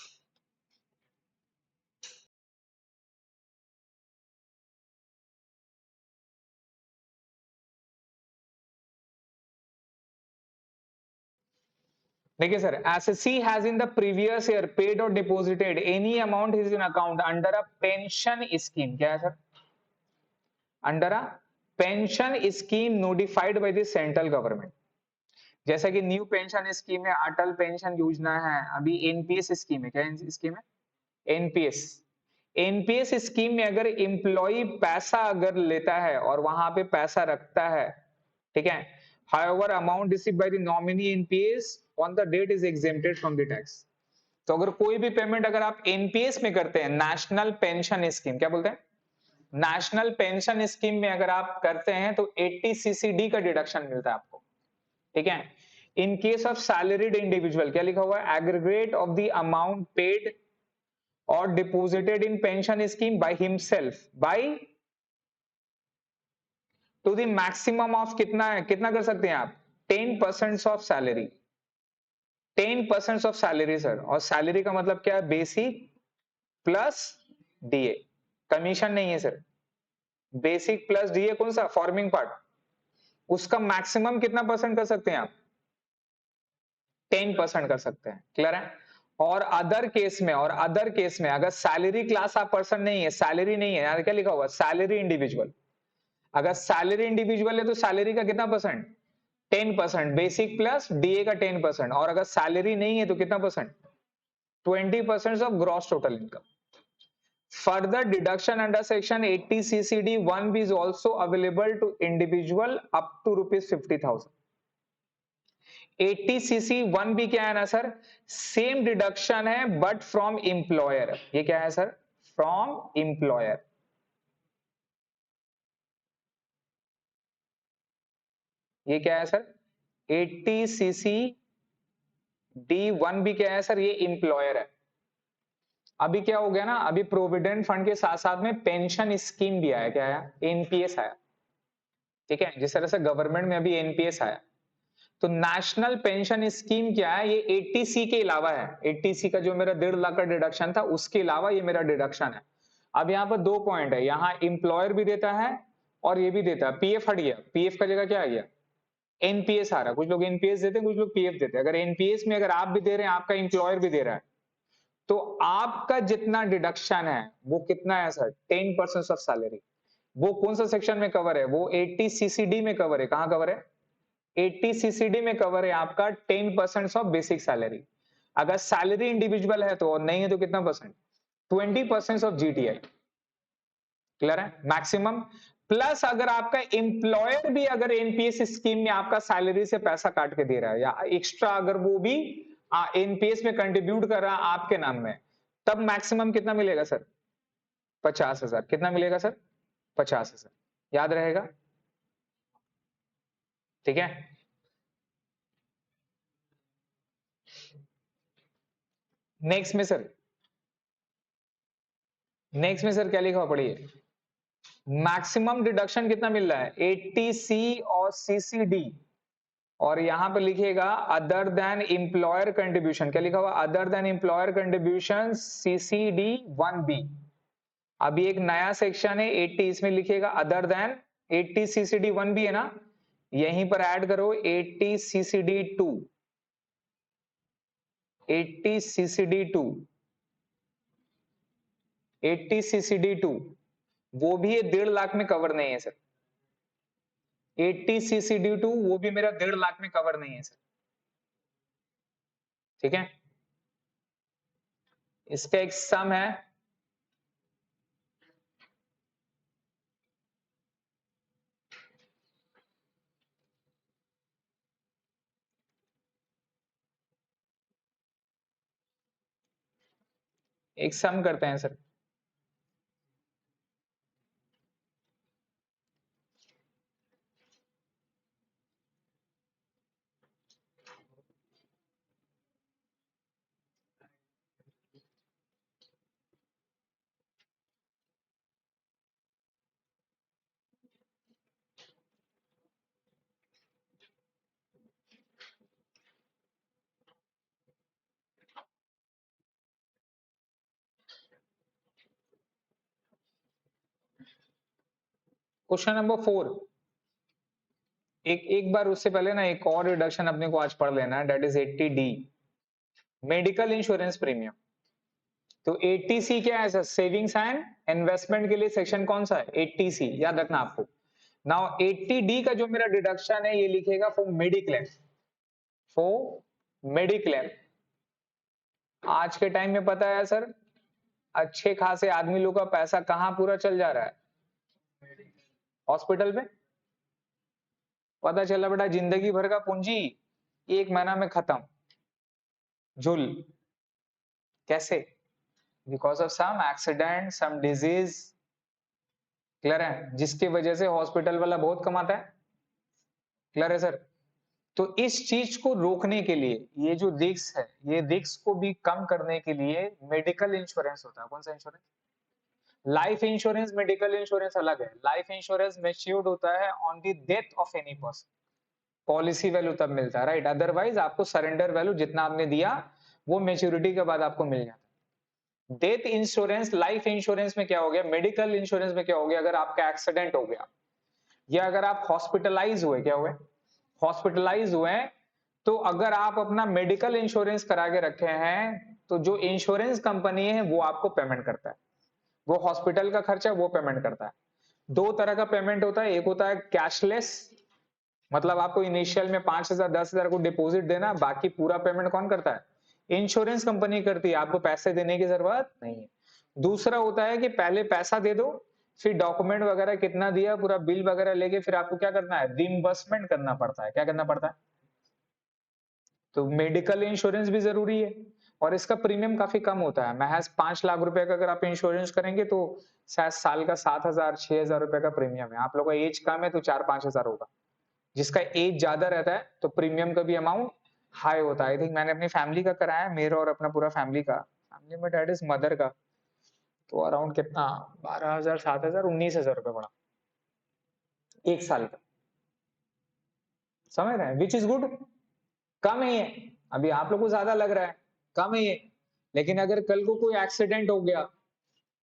देखिए sir, assessee has in the previous year paid और deposited any amount is in account under a pension scheme. क्या है सर? Under a pension scheme notified by the central government. जैसा कि new pension scheme है, अटल pension योजना है, अभी एनपीएस स्कीम है। क्या स्कीम है? एनपीएस। एनपीएस स्कीम में अगर एम्प्लॉय पैसा अगर लेता है और वहां पे पैसा रखता है, ठीक है, however amount received by the nominee NPS on the date is exempted from the tax। तो अगर कोई भी पेमेंट अगर आप एनपीएस में करते हैं, नेशनल पेंशन स्कीम, क्या बोलते हैं, नेशनल पेंशन स्कीम में अगर आप करते हैं तो 80 सीसीडी का डिडक्शन मिलता है आपको, ठीक है। In case of salaried individual क्या लिखा हुआ है, aggregate of the amount paid और deposited in pension scheme by himself by to the maximum of कितना है, कितना कर सकते हैं आप, 10% of salary, 10% of salary sir. और सैलरी का मतलब क्या है, बेसिक प्लस डीए, कमीशन नहीं है सर, बेसिक प्लस डीए कौन सा, फॉर्मिंग पार्ट, उसका मैक्सिमम कितना परसेंट कर सकते हैं आप, 10% कर सकते हैं, क्लियर है। और अदर केस में, और अदर केस में अगर सैलरी क्लास आप पर्सन नहीं है, सैलरी नहीं है, यार क्या लिखा हुआ, सैलरी इंडिविजुअल, अगर सैलरी इंडिविजुअल है तो सैलरी का कितना परसेंट, 10%, बेसिक प्लस डीए का 10%, और अगर सैलरी नहीं है तो कितना percent, 20% of gross total income. Further deduction under section 80 CCD 1B is also available to individual up to ₹50,000. 80 CC 1B क्या है ना सर, सेम डिडक्शन है बट फ्रॉम इंप्लॉयर, ये क्या है सर, फ्रॉम इंप्लॉयर। ये क्या है सर, 80 CC D1B क्या है सर, ये इंप्लॉयर है। अभी क्या हो गया ना, अभी प्रोविडेंट फंड के साथ साथ में पेंशन स्कीम भी आया, क्या आया, एनपीएस आया, ठीक है। जिस तरह से गवर्नमेंट में अभी एनपीएस आया, तो नेशनल पेंशन स्कीम क्या है, ये 80C के अलावा है, 80C का जो मेरा 1.5 लाख का डिडक्शन था उसके अलावा ये मेरा डिडक्शन है। अब यहाँ पर 2 पॉइंट है, यहाँ इंप्लॉयर भी देता है और ये भी देता है, पीएफ हट गया, पीएफ का जगह क्या आ गया, एनपीएस आ रहा है। कुछ लोग एनपीएस देते हैं, कुछ लोग पीएफ देते हैं। अगर एनपीएस में अगर आप भी दे रहे हैं, आपका इंप्लॉयर भी दे रहा है, तो आपका जितना डिडक्शन है वो कितना है सर, 10% ऑफ सैलरी। वो कौन सा सेक्शन में कवर है, वो 80 सीसीडी में कवर है। कहां कवर है, 80 सीसीडी में कवर है आपका 10% ऑफ बेसिक सैलरी। अगर सैलरी इंडिविजुअल है तो, और नहीं है तो कितना परसेंट, 20% ऑफ जीटीआई, क्लियर है, मैक्सिमम। प्लस अगर आपका एम्प्लॉयर भी अगर एनपीएस स्कीम में आपका सैलरी से पैसा काट के दे रहा है, या एक्स्ट्रा अगर वो भी एनपीएस में कंट्रीब्यूट कर रहा है आपके नाम में, तब मैक्सिमम कितना मिलेगा सर, 50,000। कितना मिलेगा सर, 50,000, याद रहेगा, ठीक है। नेक्स्ट में सर, नेक्स्ट में सर क्या लिखा हुआ पढ़िए, मैक्सिमम डिडक्शन कितना मिल रहा है, 80C और सीसीडी, और यहां पर लिखिएगा अदर देन इंप्लॉयर कंट्रीब्यूशन, क्या लिखा हुआ, other than employer contribution CCD 1B। अभी एक नया सेक्शन है 80, इसमें लिखिएगा अदर देन, 80 सीसीडी 1B है ना, यहीं पर ऐड करो 80 सीसीडी 2, 80 सीसीडी 2, 80 सीसीडी 2, वो भी ये 1.5 लाख में कवर नहीं है सर। 80 सीसीडी 2 वो भी मेरा 1.5 लाख में कवर नहीं है सर, ठीक है। इसका एक सम है, एक सम करते हैं सर। क्वेश्चन नंबर 4, एक एक बार उससे पहले ना एक और रिडक्शन अपने को आज पढ़ लेना है, that is 80D, medical insurance premium. तो 80C क्या है सर, सेविंग्स एंड इन्वेस्टमेंट के लिए सेक्शन कौन सा है, 80C, याद रखना आपको। नाउ 80D का जो मेरा डिडक्शन है, ये लिखेगा फॉर मेडिक्लेम, फॉर मेडिक्लेम। आज के टाइम में पता है सर, अच्छे खासे आदमी लोग का पैसा कहां पूरा चल जा रहा है, हॉस्पिटल में। पता चला बेटा जिंदगी भर का पूंजी 1 महीना में खत्म, झुल, कैसे, because of some accident, some disease, clear है, जिसकी वजह से हॉस्पिटल वाला बहुत कमाता है। क्लियर है सर। तो इस चीज को रोकने के लिए ये जो रिस्क है, ये रिस्क को भी कम करने के लिए मेडिकल इंश्योरेंस होता है। कौन सा insurance? Life insurance, medical insurance अलग है। लाइफ इंश्योरेंस मैच्योर्ड होता है on the death of any person, policy value तब मिलता है, राइट। अदरवाइज आपको सरेंडर वैल्यू जितना आपने दिया वो मेच्योरिटी के बाद आपको मिल जाता है। डेथ इंश्योरेंस, लाइफ इंश्योरेंस में क्या हो गया, मेडिकल इंश्योरेंस में क्या हो गया, अगर आपका एक्सीडेंट हो गया या अगर आप हॉस्पिटलाइज हुए, क्या हुए, हॉस्पिटलाइज हुए, तो अगर आप अपना मेडिकल इंश्योरेंस करा के रखे हैं तो जो इंश्योरेंस कंपनी है वो आपको पेमेंट करता है, वो हॉस्पिटल का खर्चा वो पेमेंट करता है। दो तरह का पेमेंट होता है, एक होता है कैशलेस, मतलब आपको इनिशियल में 5,000 10,000 को डिपॉजिट देना, बाकी पूरा पेमेंट कौन करता है, इंश्योरेंस कंपनी करती है, आपको पैसे देने की जरूरत नहीं है। दूसरा होता है कि पहले पैसा दे दो, फिर डॉक्यूमेंट वगैरह कितना दिया पूरा बिल वगैरह लेके फिर आपको क्या करना है, रिइंबर्समेंट करना पड़ता है। क्या करना पड़ता है? तो मेडिकल इंश्योरेंस भी जरूरी है और इसका प्रीमियम काफी कम होता है। महज 5 लाख रुपए का अगर आप इंश्योरेंस करेंगे तो शायद साल का 7,000 6,000 रुपए का प्रीमियम है। आप लोगों का एज कम है तो 4-5 हजार होगा, जिसका एज ज्यादा रहता है तो प्रीमियम का भी अमाउंट हाई होता है। आई थिंक मैंने अपनी फैमिली का कराया, मेरा और अपना पूरा फैमिली का, फैमिली में डैड इज मदर का, तो अराउंड कितना, 12,000 7,000 19,000 रुपए पड़ा एक साल का। समझ रहे हैं, विच इज गुड, कम है ये। अभी आप लोग को ज्यादा लग रहा है, कम है ये, लेकिन अगर कल को कोई एक्सीडेंट हो गया,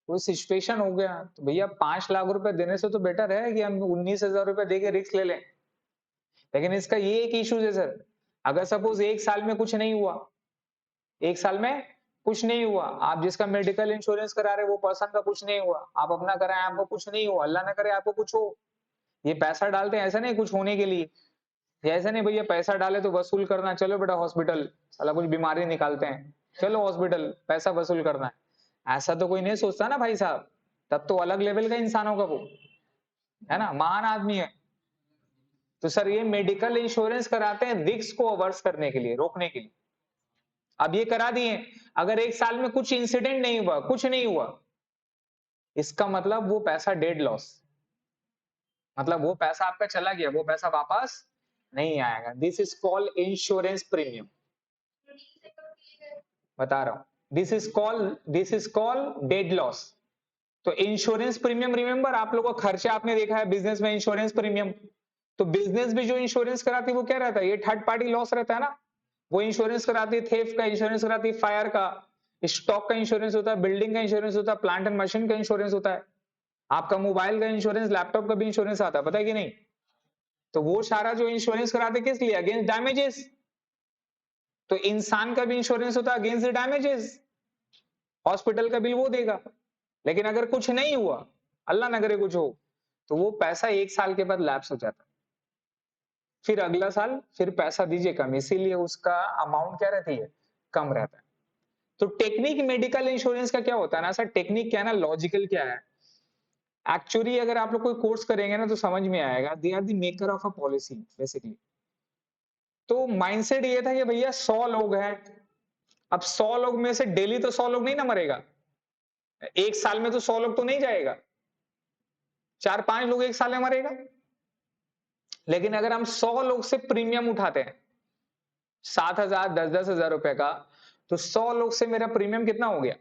कोई सिचुएशन हो गया, तो भैया 5 लाख रुपए देने से तो बेटर है कि हम 19,000 रुपए दे के रिस्क ले लें। लेकिन इसका ये एक इशू है सर, अगर सपोज एक साल में कुछ नहीं हुआ, एक साल में कुछ नहीं हुआ, आप जिसका मेडिकल इंश्योरेंस करा रहे वो पर्सन का कुछ नहीं हुआ, आप अपना कराए आपको कुछ नहीं हुआ, अल्लाह ना करे आपको कुछ हो, ये पैसा डालते हैं ऐसा नहीं कुछ होने के लिए, ये ऐसा नहीं भैया पैसा डाले तो वसूल करना, चलो बेटा हॉस्पिटल, साला कुछ बीमारी निकालते हैं, चलो हॉस्पिटल पैसा वसूल करना है, ऐसा तो कोई नहीं सोचता ना भाई साहब। तब तो अलग लेवल का इंसान होगा वो, है ना, महान आदमी है। तो सर ये मेडिकल इंश्योरेंस कराते हैं रिस्क को अवर्स करने के लिए, रोकने के लिए। अब ये करा दिए, अगर एक साल में कुछ इंसिडेंट नहीं हुआ, कुछ नहीं हुआ, इसका मतलब वो पैसा डेड लॉस, मतलब वो पैसा आपका चला गया, वो पैसा वापस नहीं आएगा। This is called insurance premium, बता रहा हूं, this is called dead loss. तो इंश्योरेंस प्रीमियम, रिमेंबर आप लोगों का खर्चा आपने देखा है बिजनेस में, इंश्योरेंस प्रीमियम, तो बिजनेस भी जो इंश्योरेंस कराती है वो क्या रहता है, ये थर्ड पार्टी लॉस रहता है ना, वो इंश्योरेंस कराती है, थेफ्ट का इंश्योरेंस कराती है, फायर का, स्टॉक का इंश्योरेंस होता है, बिल्डिंग का इंश्योरेंस होता है, प्लांट एंड मशीन का इंश्योरेंस होता है, आपका मोबाइल का इंश्योरेंस, लैपटॉप का भी इंश्योरेंस आता है, पता है कि नहीं। तो वो सारा जो इंश्योरेंस कराते किस लिए, अगेंस्ट डैमेजेस। तो इंसान का भी इंश्योरेंस होता है अगेंस्ट डैमेजेस, हॉस्पिटल का बिल वो देगा। लेकिन अगर कुछ नहीं हुआ, अल्लाह ना करे कुछ हो, तो वो पैसा एक साल के बाद लैप्स हो जाता है, फिर अगला साल फिर पैसा दीजिए कम, इसीलिए उसका अमाउंट क्या रहती है, कम रहता है। तो टेक्निक मेडिकल इंश्योरेंस का क्या होता है ना सर, टेक्निक क्या है ना, लॉजिकल क्या है, एक्चुअली अगर आप लोग कोई कोर्स करेंगे ना तो समझ में आएगा, they are the maker of a policy basically. तो माइंडसेट ये था कि भैया 100 लोग हैं, अब 100 लोग में से डेली तो 100 लोग नहीं ना मरेगा, एक साल में तो 100 लोग तो नहीं जाएगा, 4-5 लोग एक साल में मरेगा। लेकिन अगर हम 100 लोग से प्रीमियम उठाते हैं 7,000 10,000 रुपए का, तो 100 लोग से मेरा प्रीमियम कितना हो गया,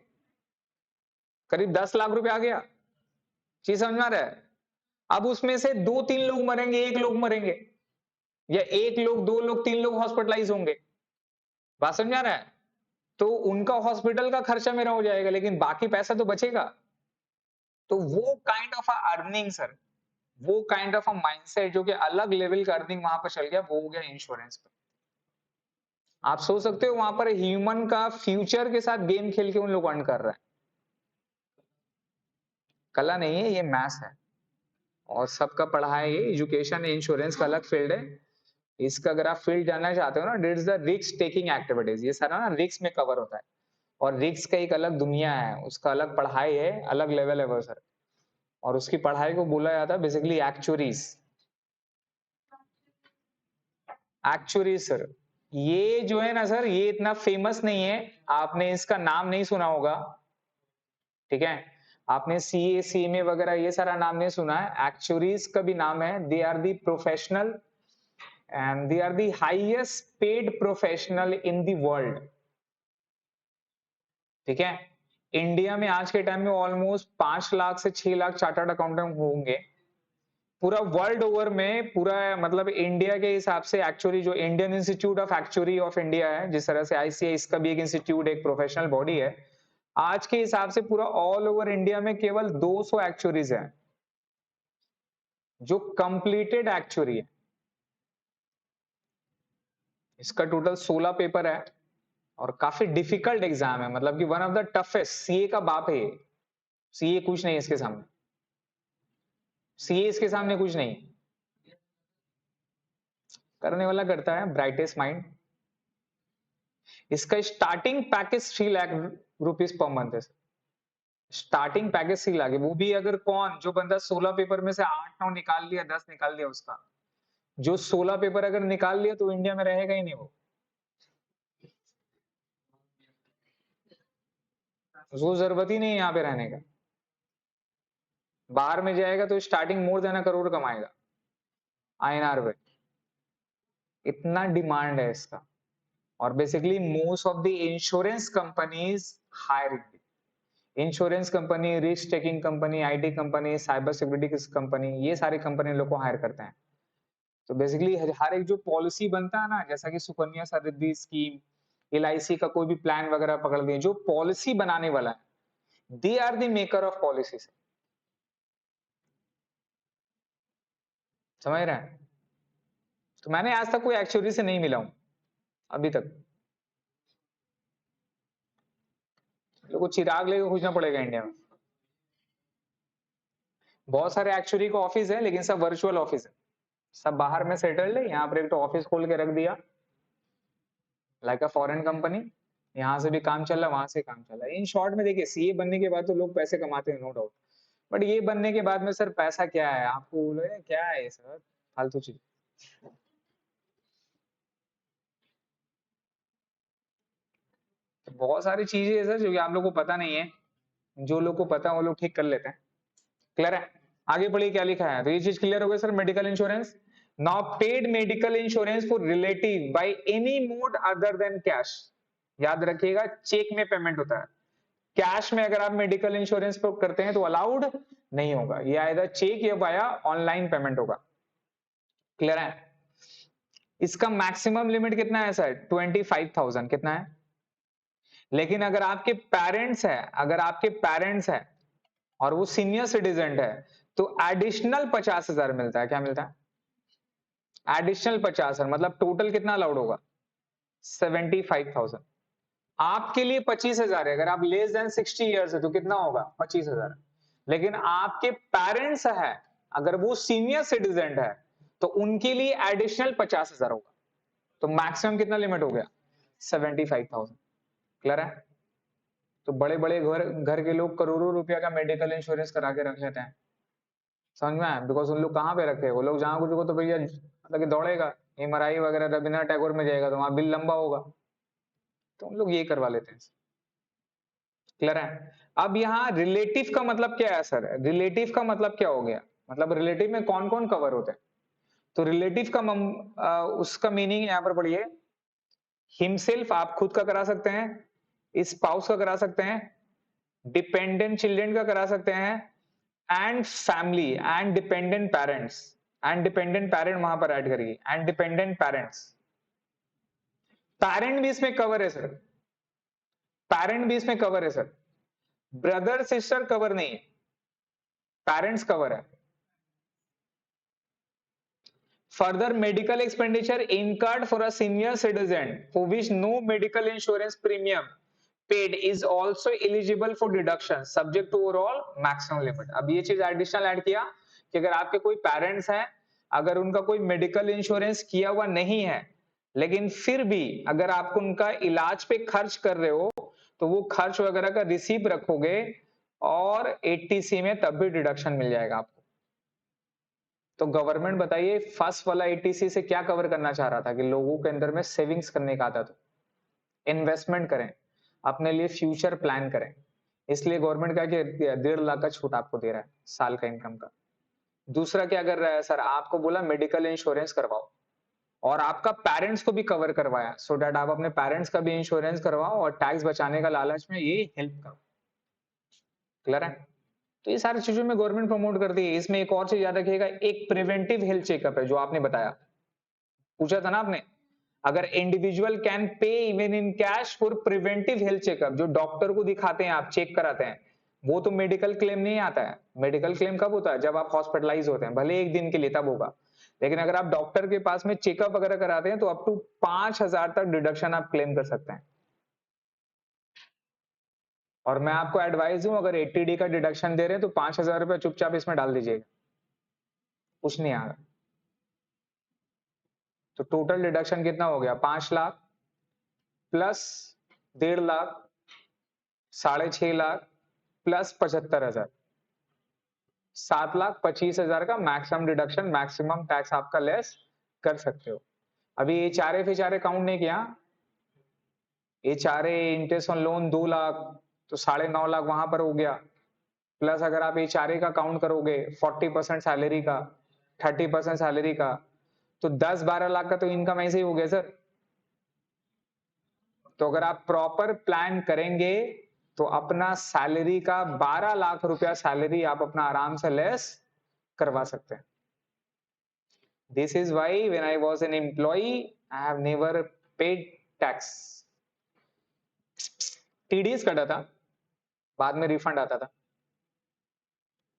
करीब 10 लाख रुपए आ गया। चीज समझ में आ रहा है। अब उसमें से 2-3 लोग मरेंगे, 1 लोग मरेंगे, या 1 लोग 2 लोग 3 लोग हॉस्पिटलाइज होंगे, बात समझ में आ रहा है। तो उनका हॉस्पिटल का खर्चा मेरा हो जाएगा, लेकिन बाकी पैसा तो बचेगा। तो वो काइंड ऑफ अर्निंग सर, वो काइंड ऑफ माइंडसेट जो कि अलग लेवल का अर्निंग वहां पर चल गया, वो हो गया इंश्योरेंस पे। आप सोच सकते हो वहां पर ह्यूमन का फ्यूचर के साथ गेम खेल के उन लोग अर्न कर रहे हैं। कला नहीं है ये, मैथ्स है, और सबका पढ़ाई है, एजुकेशन है, इंश्योरेंस का अलग फील्ड है। इसका अगर आप फील्ड जानना चाहते हो ना, it is the risk taking activities, ये सारा ना रिस्क में कवर होता है, और रिस्क का एक अलग दुनिया है, उसका अलग पढ़ाई है, अलग लेवल है वो सर। और उसकी पढ़ाई को बोला जाता है बेसिकली एक्चुअरीज, एक्चुअरी सर। ये जो है ना सर, ये इतना फेमस नहीं है, आपने इसका नाम नहीं सुना होगा, ठीक है, आपने सीए सीएमए वगैरह ये सारा नाम नहीं सुना है, एक्चुअरीज का भी नाम है। They are the professional and they are the highest paid professional in the world. ठीक है, इंडिया में आज के टाइम में ऑलमोस्ट 5 लाख से 6 लाख चार्टर्ड अकाउंटेंट होंगे पूरा वर्ल्ड ओवर में। पूरा मतलब इंडिया के हिसाब से एक्चुअली जो Indian institute of actuary of India है, जिस तरह से आईसीए इसका भी एक इंस्टीट्यूट एक प्रोफेशनल बॉडी है, आज के हिसाब से पूरा ऑल ओवर इंडिया में केवल 200 एक्चुअरीज हैं जो कंप्लीटेड एक्चुअरी है। इसका टोटल 16 पेपर है और काफी डिफिकल्ट एग्जाम है, मतलब कि one of the toughest. CA का बाप है, सीए कुछ नहीं इसके सामने, सीए इसके सामने कुछ नहीं। करने वाला करता है, ब्राइटेस्ट माइंड। इसका starting package 3 lakh rupees per month है। स्टार्टिंग पैकेज 3 लाख है, वो भी अगर कौन जो बंदा 16 पेपर में से 8-9 निकाल लिया, 10 निकाल लिया, उसका जो 16 पेपर अगर निकाल लिया तो इंडिया में रहेगा ही नहीं वो। उसको जरूरत ही नहीं है यहाँ पे रहने का। बाहर में जाएगा तो स्टार्टिंग मोर देन करोड़ कमाएगा आईएनआर पे। इतना डिमांड है इसका। और basically most of the insurance companies hiring, insurance company, risk taking company, IT company, cyber security company, ये सारी कंपनी लोग को हायर करते हैं। तो बेसिकली हर एक जो पॉलिसी बनता है ना, जैसा कि सुकन्या समृद्धि स्कीम, एलआईसी का कोई भी प्लान वगैरह पकड़ दिए, जो पॉलिसी बनाने वाला है, they are the maker of policies. समझ रहे हैं? तो मैंने आज तक कोई एक्चुअली से नहीं मिला हूं अभी तक। लोगों को चिराग लेके खोजना पड़ेगा इंडिया में। बहुत सारे एक्चुअली का ऑफिस है लेकिन सब वर्चुअल ऑफिस है, सब बाहर में सेटल्ड है। यहाँ पर एक तो ऑफिस खोल के रख दिया लाइक अ फॉरेन कंपनी, यहाँ से भी काम चल रहा है, वहां से काम चल रहा है। इन शॉर्ट में देखिए, सीए बनने के बाद तो लोग पैसे कमाते हैं, नो डाउट, बट ये बनने के बाद में सर पैसा क्या है, आपको बोलोगे क्या है ये सर, फालतू चीज। तो बहुत सारी चीजें है सर जो कि आप लोग को पता नहीं है, जो लोग को पता है वो लोग ठीक कर लेते हैं। क्लियर है? आगे पढ़िए क्या लिखा है, तो ये चीज क्लियर हो गई sir. Medical insurance, now paid medical insurance for relative by any mode other than cash. याद रखिएगा, चेक में पेमेंट होता है, कैश में अगर आप मेडिकल इंश्योरेंस करते हैं तो अलाउड नहीं होगा, ये आइदर चेक या वाया ऑनलाइन पेमेंट होगा। क्लियर है? इसका मैक्सिमम लिमिट कितना है सर? 25,000 कितना है? लेकिन अगर आपके पेरेंट्स है, अगर आपके पेरेंट्स है और वो सीनियर सिटीजन है तो एडिशनल 50,000 मिलता है। क्या मिलता है? एडिशनल 50,000, मतलब टोटल कितना अलाउड होगा? 75,000। आपके लिए 25,000 है, अगर आप लेस देन 60 ईयर्स है तो कितना होगा? 25,000। लेकिन आपके पेरेंट्स है, अगर वो सीनियर सिटीजन है तो उनके लिए एडिशनल 50,000 होगा। तो मैक्सिमम कितना लिमिट हो गया? 75,000। क्लियर है? तो बड़े बड़े घर घर के लोग करोड़ों रुपया का मेडिकल इंश्योरेंस करा के रख लेते हैं। समझ में आया? बिकॉज उन लोग कहाँ पे रखे, वो लोग जहां कुछ हो तो भैया मतलब कि दौड़ेगा, एमआरआई वगैरह रविन्द्रनाथ टैगोर में जाएगा तो वहां बिल लंबा होगा, तो उन लोग ये करवा लेते हैं। क्लियर है? अब यहाँ रिलेटिव का मतलब क्या है सर? रिलेटिव का मतलब क्या हो गया? मतलब रिलेटिव में कौन कौन कवर होते हैं? तो रिलेटिव का उसका मीनिंग यहाँ पर पढ़िए, हिमसेल्फ आप खुद का करा सकते हैं, स्पाउस का करा सकते हैं, डिपेंडेंट चिल्ड्रन का करा सकते हैं, and family and dependent parents. And dependent parent वहां पर ऐड करिए, एंड डिपेंडेंट पेरेंट्स। पेरेंट भी इसमें कवर है सर, पेरेंट भी इसमें कवर है सर, ब्रदर सिस्टर कवर नहीं है, पेरेंट्स कवर है। Further, medical expenditure incurred for a senior citizen for which no medical insurance premium paid is also eligible for deduction subject to overall maximum limit। अब ये चीज additional add किया कि अगर आपके कोई पेरेंट्स हैं, अगर उनका कोई मेडिकल इंश्योरेंस किया हुआ नहीं है, लेकिन फिर भी अगर आप उनका इलाज पे खर्च कर रहे हो तो वो खर्च वगैरह का रिसीप रखोगे और 80C में तब भी डिडक्शन मिल जाएगा आपको। तो गवर्नमेंट बताइए फर्स्ट वाला 80C से क्या कवर करना चाह रहा था कि लोगों के अंदर में सेविंग्स करने का आदत हो, इन्वेस्टमेंट करें, अपने लिए फ्यूचर प्लान करें। इसलिए गवर्नमेंट क्या 1.5 लाख का छूट आपको दे रहा है साल का इनकम का। दूसरा क्या कर रहा है सर, आपको बोला मेडिकल इंश्योरेंस करवाओ और आपका पेरेंट्स को भी कवर करवाया, सो दैट आप अपने पेरेंट्स का भी इंश्योरेंस करवाओ और टैक्स बचाने का लालच में ये हेल्प करो। क्लियर है? तो ये सारी चीजों में गवर्नमेंट प्रमोट करती है। इसमें एक और चीज याद रखिएगा, एक प्रिवेंटिव हेल्थ चेकअप है जो आपने बताया, पूछा था ना आपने, अगर individual can pay even in cash for preventive health checkup, जो डॉक्टर को दिखाते हैं आप चेक कराते हैं, वो तो मेडिकल क्लेम नहीं आता है। मेडिकल क्लेम कब होता है? जब आप हॉस्पिटलाइज होते हैं, भले एक दिन के लिए तब होगा, लेकिन अगर आप डॉक्टर के पास में चेकअप वगैरह कराते हैं तो अप टू 5,000 तक डिडक्शन आप क्लेम कर सकते हैं। और मैं आपको एडवाइस दूं, अगर 80D का डिडक्शन दे रहे हैं तो 5,000 रुपए चुपचाप इसमें डाल दीजिएगा, कुछ नहीं आएगा। तो टोटल डिडक्शन कितना हो गया? 5 लाख प्लस 1.5 लाख, 6.5 लाख प्लस 75,000, 7,25,000 का मैक्सिमम डिडक्शन, मैक्सिमम टैक्स आपका लेस कर सकते हो। अभी ये चारे फिचारे काउंट नहीं किया, ये चारे इंटरेस्ट ऑन लोन 2 लाख, तो 9.5 लाख वहां पर हो गया, प्लस अगर आप ये चारे का काउंट करोगे 40% सैलरी का, 30% सैलरी का, तो 10-12 लाख का तो इनकम ऐसे ही हो गया सर। तो अगर आप प्रॉपर प्लान करेंगे तो अपना सैलरी का 12 लाख रुपया सैलरी आप अपना आराम से लेस करवा सकते हैं। This is why when I was an employee I have never paid tax. TDS कटा था, बाद में रिफंड आता था,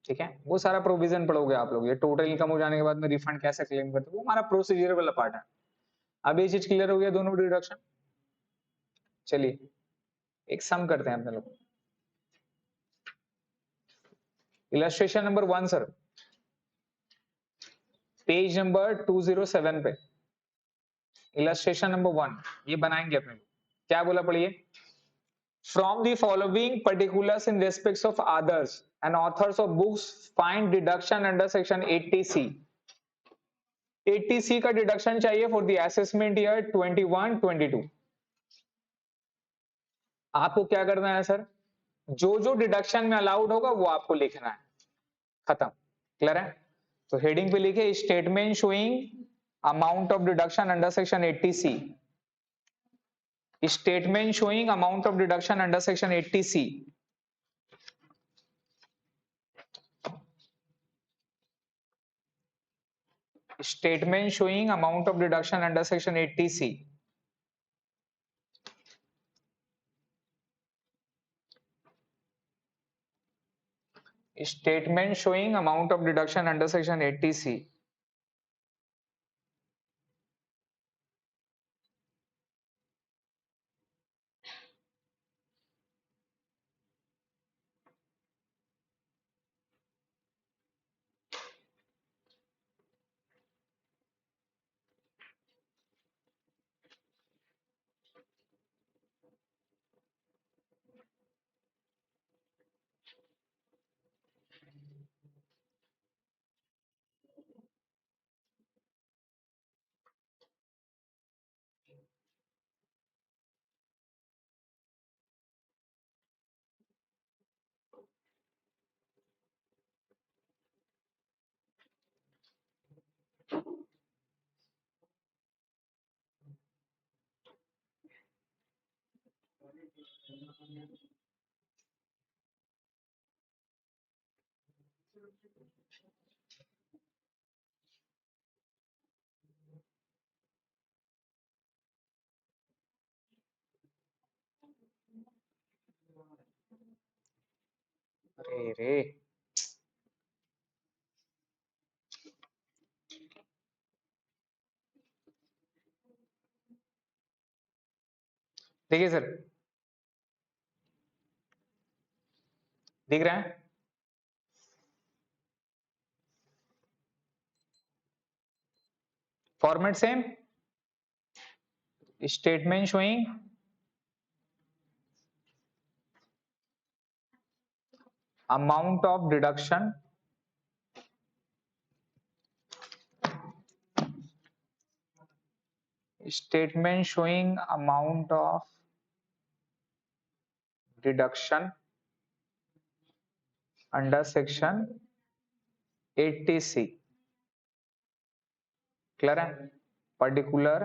ठीक है, वो सारा प्रोविजन पढ़ोगे आप लोग। ये टोटल इनकम हो जाने के बाद में रिफंड कैसे क्लेम करते हो, वो हमारा प्रोसीजर वाला पार्ट है। अब ये चीज क्लियर हो गया, दोनों डिडक्शन। चलिए एक सम करते हैं अपने लोग। Illustration number 1 sir, page number 207 पे इलस्ट्रेशन नंबर 1 ये बनाएंगे अपने लोग। क्या बोला पढ़िए? From the following particulars in respect of others and authors of books find deduction under section 80C। 80C का डिडक्शन चाहिए फॉर द असेसमेंट ईयर 21-22। आपको क्या करना है सर, जो जो डिडक्शन में अलाउड होगा वो आपको लिखना है, खत्म। क्लियर है? तो हेडिंग पे लिखे statement showing amount of deduction under section 80C। Statement showing amount of deduction under section 80C। Statement showing amount of deduction under section 80C। Statement showing amount of deduction under section 80C। अरे रे, देखिए sir, दिख रहा है? Format same, statement showing amount of deduction statement showing amount of deduction under section 80C। Clear है? Particular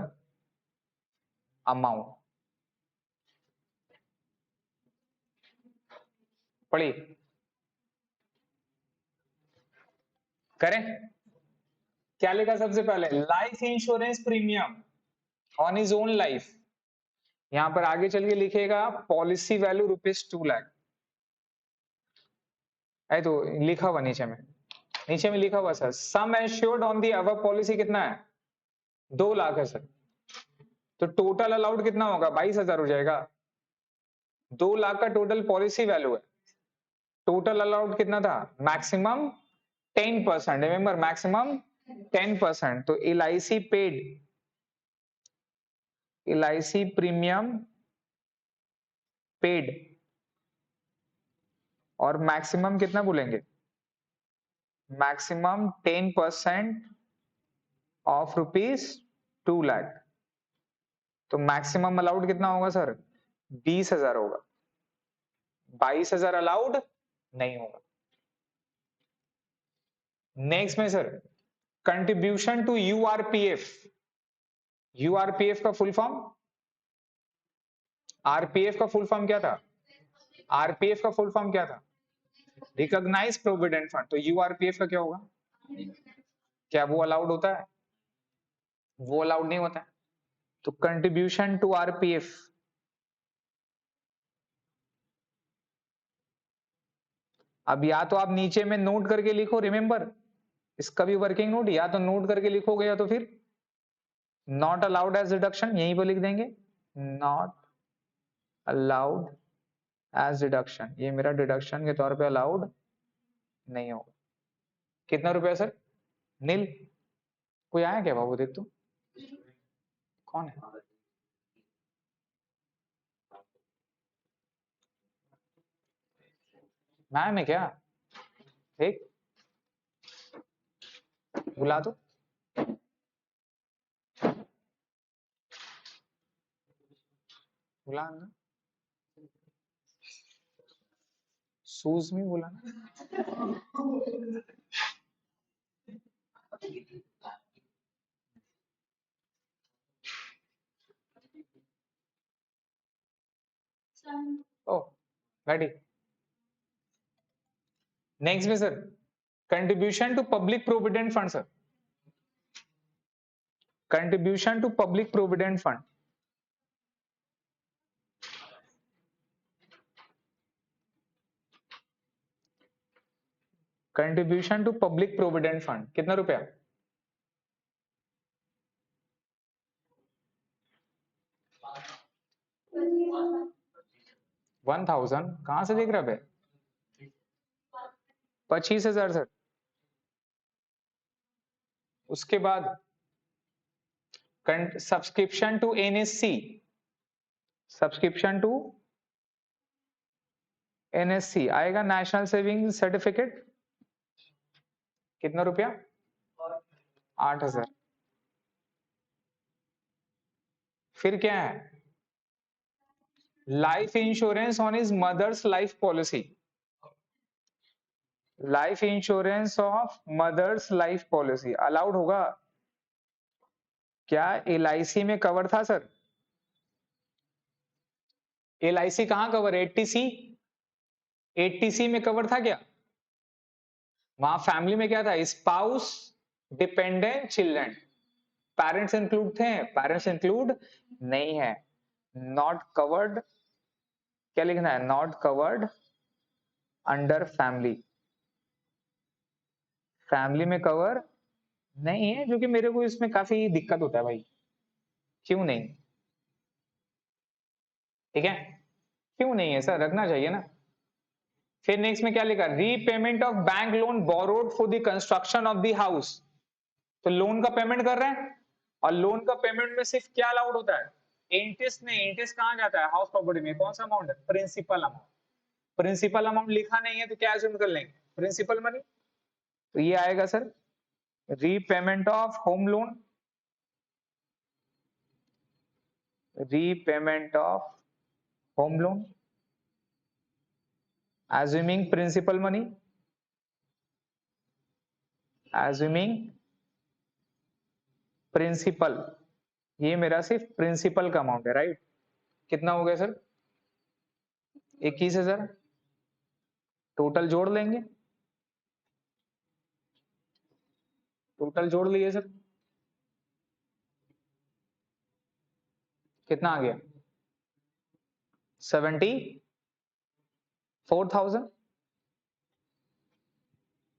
amount पढ़िए, करें। क्या लिखा सबसे पहले? Life insurance premium on his own life. यहां पर आगे चल के लिखेगा पॉलिसी वैल्यू ₹2 लाख। है तो लिखा हुआ नीचे में लिखा हुआ sir, sum assured on the above policy कितना है? 2 लाख है सर। तो टोटल अलाउड कितना होगा? 22,000 हो जाएगा। 2 लाख का टोटल पॉलिसी वैल्यू है। टोटल अलाउड कितना था? मैक्सिमम 10%। Remember, maximum 10%। तो LIC paid, LIC premium paid, और मैक्सिमम कितना बोलेंगे? Maximum 10% of ₹2 lakh. तो मैक्सिमम अलाउड कितना होगा सर? 20,000 होगा। 22,000 अलाउड नहीं होगा। नेक्स्ट में sir, contribution to URPF। URPF का फुल फॉर्म, RPF का फुल फॉर्म क्या था? RPF का फुल फॉर्म क्या था? Recognise provident fund. तो URPF का क्या होगा? क्या वो अलाउड होता है? वो अलाउड नहीं होता है। तो कंट्रीब्यूशन टू RPF, अब या तो आप नीचे में नोट करके लिखो, रिमेंबर इसका भी वर्किंग नोट, या तो नोट करके लिखोगे या तो फिर नॉट अलाउड एज डिडक्शन, यहीं पर लिख देंगे नॉट अलाउड एज डिडक्शन। ये मेरा डिडक्शन के तौर पे अलाउड नहीं होगा। कितना रुपया सर? नील। कोई आया क्या बाबू? देख तो कौन है? मैम है क्या? ठीक, बुला दो। बुला ना, सूज में बुलाना। ओ बैठी। नेक्स्ट में sir, contribution to public provident fund sir. Contribution to public provident fund, contribution to public provident fund कितना रुपया? 1,000 कहां से देख रहा है? 25,000 सर। उसके बाद subscription to NSC, subscription to NSC आएगा, नेशनल सेविंग सर्टिफिकेट, कितना रुपया? 8,000। फिर क्या है? Life insurance on his mother's life policy, life insurance of mother's life policy allowed होगा क्या? LIC में कवर था सर। LIC कहां कवर? 80C, 80C में कवर था क्या? वहां फैमिली में क्या था? Spouse, dependent, children. Parents include थे? पेरेंट्स इंक्लूड नहीं है। नॉट कवर्ड, क्या लिखना है? Not covered under family, family में कवर नहीं है, जो कि मेरे को इसमें काफी दिक्कत होता है भाई। क्यों नहीं? ठीक है, क्यों नहीं है सर? रखना चाहिए ना। फिर नेक्स्ट में क्या लिखा? Repayment of bank loan borrowed for the construction of the house. तो लोन का पेमेंट कर रहे हैं, और लोन का पेमेंट में सिर्फ क्या अलाउड होता है? इंटरेस्ट नहीं। इंटरेस्ट कहां जाता है? हाउस प्रॉपर्टी में। कौन सा अमाउंट है? Principal amount. प्रिंसिपल अमाउंट लिखा नहीं है तो क्या एज्यूम कर लेंगे? Principal money. तो ये आएगा sir repayment of home loan, repayment of home loan assuming principal money. Assuming principal, ये मेरा सिर्फ प्रिंसिपल का अमाउंट है, राइट। कितना हो गया सर? 21,000। टोटल जोड़ लेंगे, टोटल जोड़ लिए सर, कितना आ गया? 74,000।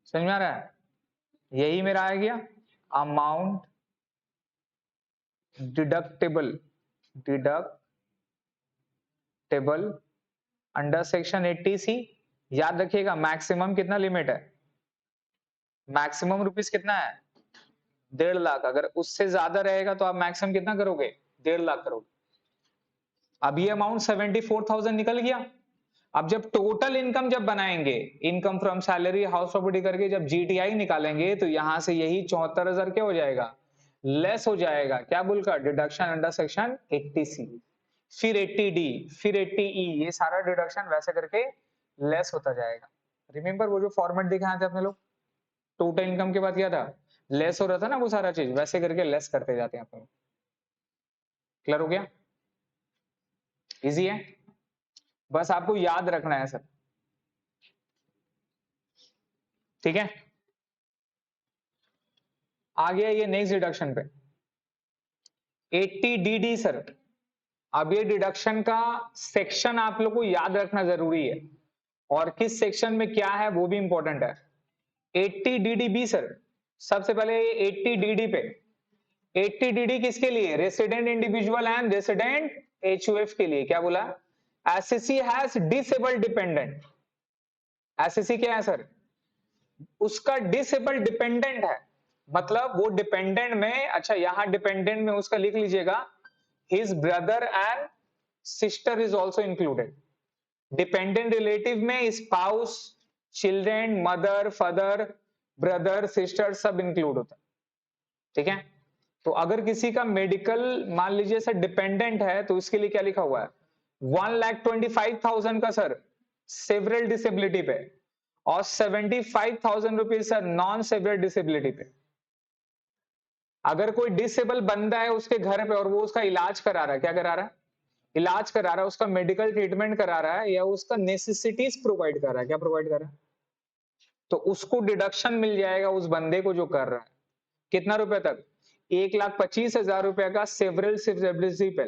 समझ में आ रहा है? यही मेरा आ गया amount deductible, deductible under section 80C। याद रखिएगा मैक्सिमम कितना लिमिट है? मैक्सिमम रुपीस कितना है? 1.5 लाख। अगर उससे ज्यादा रहेगा तो आप मैक्सिमम कितना करोगे? 1.5 लाख करोगे। अब ये अमाउंट 74,000 निकल गया। अब जब टोटल इनकम जब बनाएंगे, income from salary house property करके जब जीटीआई निकालेंगे तो यहां से यही 74,000 क्या हो जाएगा? लेस हो जाएगा। क्या बोलकर? डिडक्शन अंडर सेक्शन 80C, फिर 80D, फिर 80E, ये सारा डिडक्शन वैसे करके लेस होता जाएगा। रिमेंबर वो जो फॉर्मेट दिखाए थे अपने लोग टोटल इनकम के बाद क्या था? लेस हो रहा था ना वो सारा चीज, वैसे करके लेस करते जाते हैं अपन। क्लियर हो गया? इजी है, बस आपको याद रखना है सर। ठीक है, आ गया ये नेक्स्ट डिडक्शन पे 80DD सर। अब ये डिडक्शन का सेक्शन आप लोग को याद रखना जरूरी है, और किस सेक्शन में क्या है वो भी इंपॉर्टेंट है। 80DDB सर, सबसे पहले 80DD पे, 80DD किसके लिए? Resident individual and resident HUF के लिए। क्या बोला? SSC has disabled dependent. SSC क्या है सर? उसका डिसेबल डिपेंडेंट है, मतलब वो डिपेंडेंट में, अच्छा यहां डिपेंडेंट में उसका लिख लीजिएगा his brother and sister is also included. Dependent relative में spouse, children, mother, father, brother, sister सब इंक्लूड होता है। ठीक है, तो अगर किसी का मेडिकल मान लीजिए सर डिपेंडेंट है तो उसके लिए क्या लिखा हुआ है? 1,25,000 का सर सेवरल डिसेबिलिटी पे, और 75,000 rupees sir non severe disability पे। अगर कोई डिसेबल बंदा है उसके घर पे और वो उसका इलाज करा रहा है, क्या करा रहा है? इलाज करा रहा है, उसका मेडिकल ट्रीटमेंट करा रहा है, या उसका नेसेसिटीज प्रोवाइड कर रहा है, क्या प्रोवाइड कर रहा है, तो उसको डिडक्शन मिल जाएगा उस बंदे को जो कर रहा है। कितना रुपए तक? 1,25,000 रुपए का सेवरल डिसेबिलिटी पे।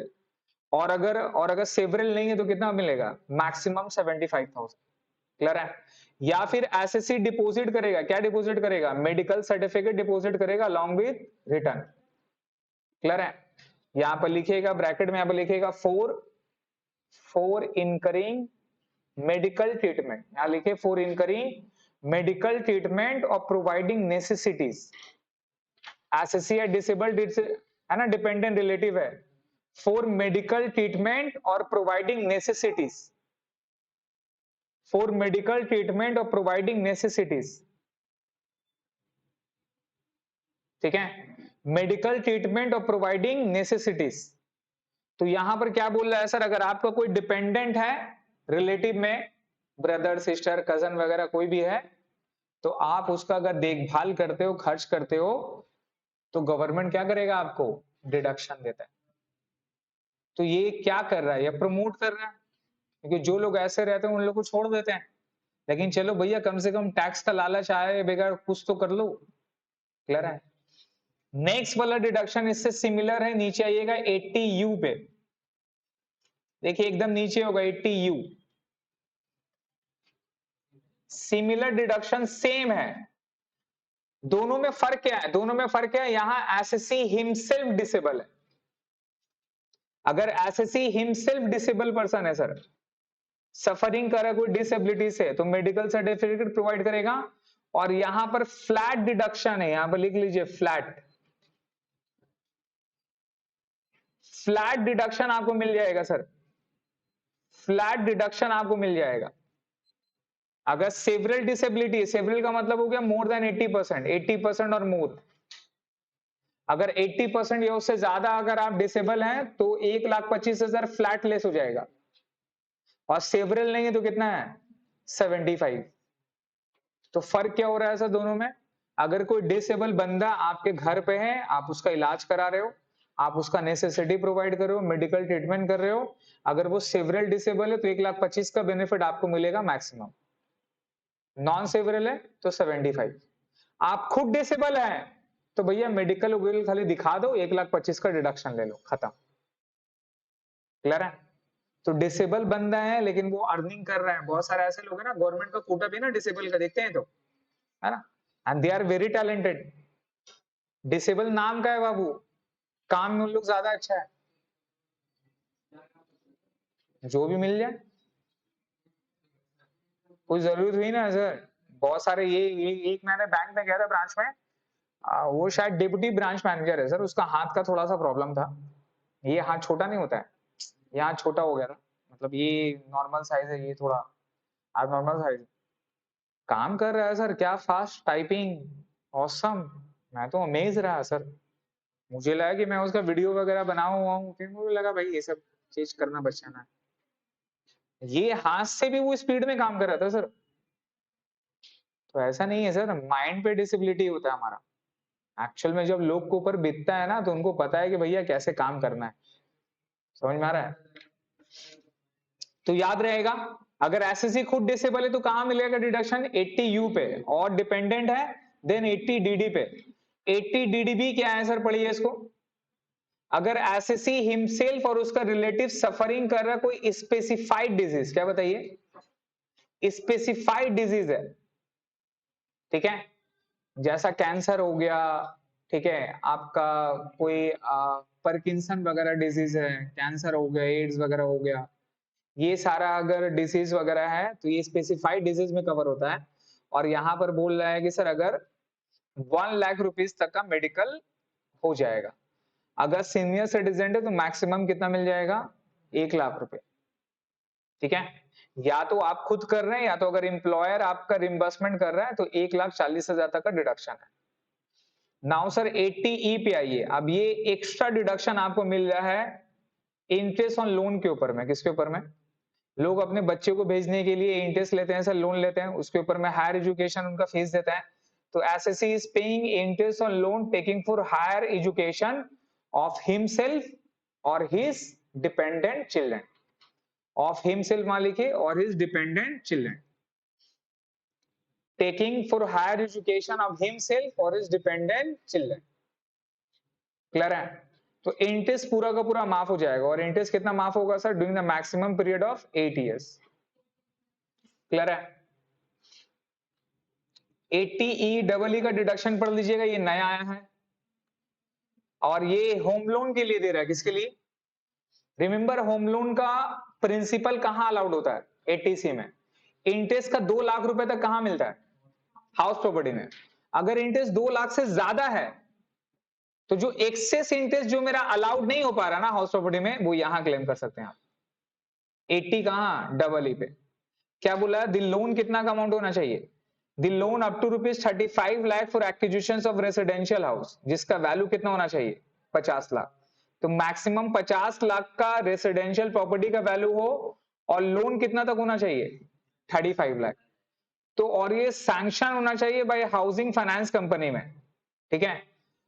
और अगर सेवरल नहीं है तो कितना मिलेगा? मैक्सिमम 75,000। क्लियर है? या फिर एसएससी डिपॉजिट करेगा, क्या डिपॉजिट करेगा? मेडिकल सर्टिफिकेट डिपॉजिट करेगा अलॉन्ग विद रिटर्न। क्लियर है? यहां पर लिखिएगा ब्रैकेट में, यहां पर लिखिएगा फॉर इनकरिंग मेडिकल ट्रीटमेंट, यहां लिखे फॉर इनकरिंग मेडिकल ट्रीटमेंट और प्रोवाइडिंग नेसेसिटीज। एसएससी है डिसेबल्ड है ना, डिपेंडेंट रिलेटिव है, फॉर मेडिकल ट्रीटमेंट और providing necessities, for medical treatment और प्रोवाइडिंग नेसेसिटीज। ठीक है, मेडिकल ट्रीटमेंट और प्रोवाइडिंग नेसेसिटीज। तो यहां पर क्या बोल रहा है सर? अगर आपका कोई डिपेंडेंट है रिलेटिव में, ब्रदर, सिस्टर, कजन वगैरह कोई भी है, तो आप उसका अगर देखभाल करते हो, खर्च करते हो, तो गवर्नमेंट क्या करेगा? आपको डिडक्शन देता है। तो ये क्या कर रहा है? ये प्रमोट कर रहा है, क्योंकि जो लोग ऐसे रहते हैं उन लोग को छोड़ देते हैं, लेकिन चलो भैया कम से कम टैक्स का लालच आए बेकार कुछ तो कर लो। क्लियर है? नेक्स्ट वाला डिडक्शन इससे सिमिलर है, नीचे आइएगा 80U पे, देखिए एकदम नीचे होगा 80U। सिमिलर डिडक्शन सेम है, दोनों में फर्क क्या है? दोनों में फर्क क्या है? यहां एसएससी हिमसेल्फ डिसेबल है। अगर एसएससी हिमसेल्फ डिसेबल पर्सन है सर, सफरिंग कर रहा है कोई डिसेबिलिटी से, तो मेडिकल सर्टिफिकेट प्रोवाइड करेगा, और यहां पर फ्लैट डिडक्शन है, यहां पर लिख लीजिए फ्लैट, फ्लैट डिडक्शन आपको मिल जाएगा सर, फ्लैट डिडक्शन आपको मिल जाएगा। अगर सेवरल डिसेबिलिटी, सेवरल का मतलब हो गया मोर देन 80%, 80% और मोर। अगर 80% या उससे ज्यादा अगर आप डिसेबल हैं तो 1,25,000 फ्लैट लेस हो जाएगा, और सेवरल नहीं है तो कितना है? 75। तो फर्क क्या हो रहा है सर दोनों में? अगर कोई डिसेबल बंदा आपके घर पे है, आप उसका इलाज करा रहे हो, आप उसका नेसेसिटी प्रोवाइड कर रहे हो, मेडिकल ट्रीटमेंट कर रहे हो, अगर वो सेवरल डिसेबल है तो 1,25,000 का बेनिफिट आपको मिलेगा मैक्सिमम। नॉन सेवरल है तो 75। आप खुद डिसेबल है तो भैया मेडिकल वगैरह खाली दिखा दो, 1,25,000 का डिडक्शन ले लो, खत्म। क्लियर है? तो डिसेबल बंदा है लेकिन वो अर्निंग कर रहा है। बहुत सारे ऐसे लोग हैं ना, गवर्नमेंट का कोटा भी ना डिसेबल का देखते हैं तो, है ना, and they are very talented. Disable नाम का है बाबू, काम में उन लोग ज्यादा अच्छा है, जो भी मिल जाए, कोई जरूरत हुई ना सर। बहुत सारे ये एक मैंने बैंक में गया था ब्रांच में, वो शायद डिप्टी ब्रांच मैनेजर है सर, उसका हाथ का थोड़ा सा प्रॉब्लम था। ये हाथ छोटा नहीं होता है, ये हाथ छोटा हो गया था, मतलब ये नॉर्मल साइज है, ये थोड़ा आप नॉर्मल साइज। काम कर रहा है सर, क्या फास्ट टाइपिंग, ऑसम। मैं तो अमेज रहा सर, मुझे लगा कि मैं उसका वीडियो वगैरह बनाऊं हुआ हूँ, फिर मुझे लगा भाई ये सब चीज करना बचाना है। ये हाथ से भी वो स्पीड में काम कर रहा था सर। तो ऐसा नहीं है सर, माइंड पे डिसेबिलिटी होता है हमारा। एक्चुअल में जब लोग को ऊपर बीतता है ना तो उनको पता है कि भैया कैसे काम करना है। समझ में आ रहा है? तो याद रहेगा, अगर एसएससी खुद डिसेबल है तो कहां मिलेगा डिडक्शन? 80 यू पे, और डिपेंडेंट है देन 80 डीडी पे। 80 डीडीबी क्या है सर, पढ़िए इसको। अगर एसएससी हिमसेल्फ और उसका रिलेटिव सफरिंग कर रहा है कोई स्पेसिफाइड डिजीज, क्या बताइए, स्पेसिफाइड डिजीज है, ठीक है, जैसा कैंसर हो गया, ठीक है, आपका कोई पार्किंसन वगैरह डिजीज है, कैंसर हो गया, एड्स वगैरह हो गया, ये सारा अगर डिसीज वगैरह है तो ये स्पेसिफाइड डिजीज में कवर होता है। और यहां पर बोल रहा है कि सर अगर 1,00,000 रुपीज तक का मेडिकल हो जाएगा, अगर सीनियर सिटीजन है तो मैक्सिमम कितना मिल जाएगा? 1,00,000 रुपए, ठीक है। या तो आप खुद कर रहे हैं, या तो अगर एम्प्लॉयर आपका रिम्बर्समेंट कर रहा है तो 1,40,000 तक का डिडक्शन है। नाउ सर 80E पे आइए। अब ये एक्स्ट्रा डिडक्शन आपको मिल रहा है इंटरेस्ट ऑन लोन के ऊपर में। किसके ऊपर में? लोग अपने बच्चे को भेजने के लिए इंटरेस्ट लेते हैं सर, लोन लेते हैं, उसके ऊपर में हायर एजुकेशन उनका फीस देता है। तो assessee is paying interest on loan taking for higher education of himself और his dependent children. Of himself मान लिखिए, और his dependent children, taking for higher education of himself और हिज डिपेंडेंट चिल्ड्रन। क्लियर है? तो इंटरेस्ट पूरा का पूरा माफ हो जाएगा। और इंटरेस्ट कितना माफ होगा sir? During the maximum period of 8 years. Clear है? 80E डबल ई का डिडक्शन पढ़ लीजिएगा, ये नया आया है, और ये होम लोन के लिए दे रहा है। किसके लिए? रिमेंबर, होम लोन का प्रिंसिपल कहां अलाउड होता है? 80C में। इंटरेस्ट का 2 लाख रुपए तक कहां मिलता है? हाउस प्रॉपर्टी में। अगर इंटरेस्ट 2 लाख से ज्यादा है तो जो एक्सेस इंटरेस्ट जो मेरा अलाउड नहीं हो पा रहा ना हाउस प्रॉपर्टी में, वो यहां क्लेम कर सकते हैं आप। 80 कहां? डबल ई पे। क्या बोला? द लोन कितना का अमाउंट होना चाहिए? The loan up to ₹35 lakh for acquisition of residential house, जिसका वैल्यू कितना होना चाहिए? 50 लाख। तो मैक्सिमम 50 लाख का रेसिडेंशियल प्रॉपर्टी का वैल्यू हो, और लोन कितना तक होना चाहिए? 35 लाख। तो और ये सैंक्शन होना चाहिए बाय हाउसिंग फाइनेंस कंपनी में, ठीक है।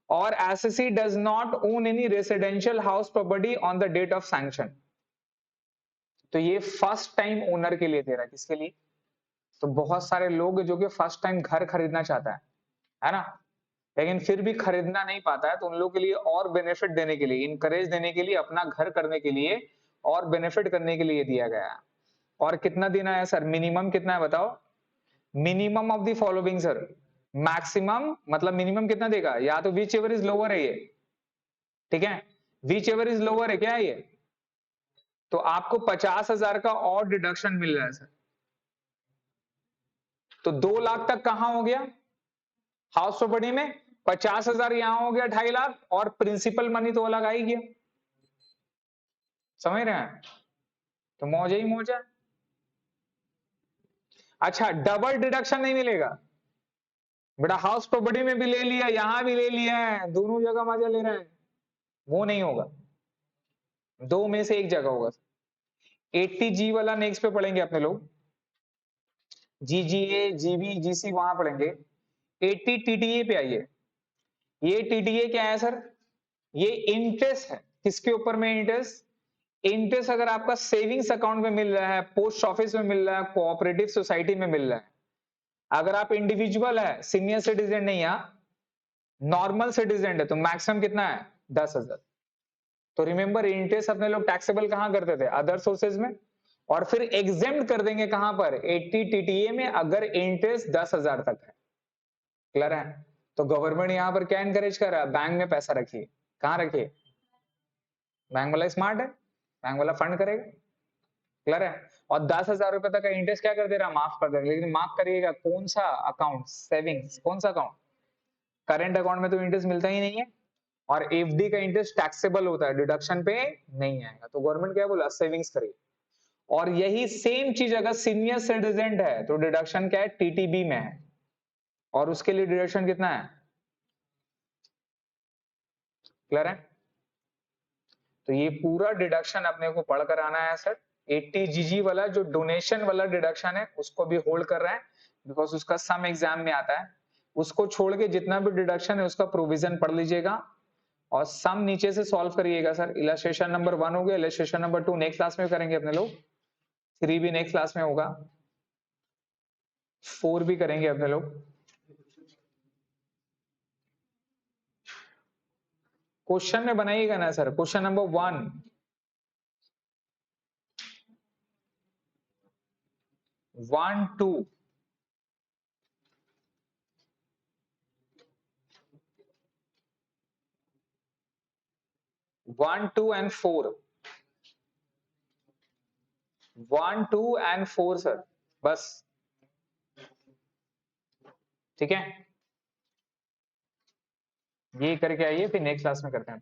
और SSC does not own any residential house property on the date of sanction. तो ये फर्स्ट टाइम ओनर के लिए दे रहा है। किसके लिए? तो बहुत सारे लोग जो कि फर्स्ट टाइम घर खरीदना चाहता है ना, लेकिन फिर भी खरीदना नहीं पाता है, तो उन लोगों के लिए और बेनिफिट देने के लिए, इनकरेज देने के लिए, अपना घर करने के लिए और बेनिफिट करने के लिए दिया गया है। और कितना देना है सर? मिनिमम कितना है बताओ? Minimum of the following sir. Maximum मतलब मिनिमम कितना देगा? या तो विच एवर इज लोअर है ये, ठीक है, विच एवर इज लोअर है, क्या है ये? तो आपको 50,000 का और डिडक्शन मिल रहा है सर। तो 2 लाख तक कहां हो गया? हाउस प्रॉपर्टी में। 50,000 यहां हो गया, 2.5 लाख, और प्रिंसिपल मनी तो अलग आ ही गया। समझ रहे हैं? तो मौज ही मौज है। अच्छा, डबल डिडक्शन नहीं मिलेगा बेटा। हाउस प्रॉपर्टी में भी ले लिया, यहां भी ले लिया है, दोनों जगह मजा ले रहे हैं, वो नहीं होगा। दो में से एक जगह होगा। 80G वाला नेक्स्ट पे पढ़ेंगे अपने लोग, जीजीए, जीबी, जीसी वहां पढ़ेंगे। 80 टीटीए पे आइए। ये टीटीए क्या है सर? ये इंटरेस्ट है। किसके ऊपर में इंटरेस्ट? इंटरेस्ट अगर आपका सेविंग्स अकाउंट में मिल रहा है, पोस्ट ऑफिस में मिल रहा है, कोऑपरेटिव सोसाइटी में मिल रहा है, अगर आप इंडिविजुअल है, सीनियर सिटीजन नहीं है, नॉर्मल सिटीजन है, तो मैक्सिमम कितना है? 10,000। तो रिमेंबर इंटरेस्ट अपने लोग टैक्सेबल कहां करते थे? अदर सोर्सेज में, और फिर एग्जेम्प्ट कर देंगे कहां पर? 80 टीटीए में, अगर इंटरेस्ट 10,000 तक है। क्लियर है? तो गवर्नमेंट यहां पर क्या एनकरेज कर रहा है? बैंक में पैसा रखिए। कहां रखिए? बैंक वाला स्मार्ट है, बैंक वाला फंड करेगा। क्लियर है? और 10,000 रुपए तक का इंटरेस्ट क्या कर दे रहा? माफ कर दे रहा। लेकिन माफ करिएगा कौन सा अकाउंट? सेविंग्स। कौन सा अकाउंट? करंट अकाउंट में तो इंटरेस्ट मिलता ही नहीं है, और एफडी का इंटरेस्ट टैक्सेबल होता है, डिडक्शन पे नहीं आएगा। तो गवर्नमेंट क्या बोला? सेविंग्स करिए। और यही सेम चीज अगर सीनियर सिटीजन है तो डिडक्शन क्या है? टीटीबी में है, और उसके लिए डिडक्शन कितना है? क्लियर है? तो ये पूरा डिडक्शन अपने को पढ़कर आना है सर। 80 जीजी वाला जो डोनेशन वाला डिडक्शन है उसको भी होल्ड कर रहा है, बिकॉज उसका सम एग्जाम में आता है। उसको छोड़ के जितना भी डिडक्शन है उसका प्रोविजन पढ़ लीजिएगा, और सम नीचे से सॉल्व करिएगा सर। इलस्ट्रेशन नंबर 1 हो गया, इलस्ट्रेशन नंबर 2 नेक्स्ट क्लास में करेंगे अपने लोग, 3 भी नेक्स्ट क्लास में होगा, 4 भी करेंगे अपने लोग। क्वेश्चन में बनाइएगा ना sir, question number 1, 1, 2, 1, 2 and 4, 1, 2 and 4 sir, बस। ठीक है, ये करके आइए, फिर नेक्स्ट क्लास में करते हैं।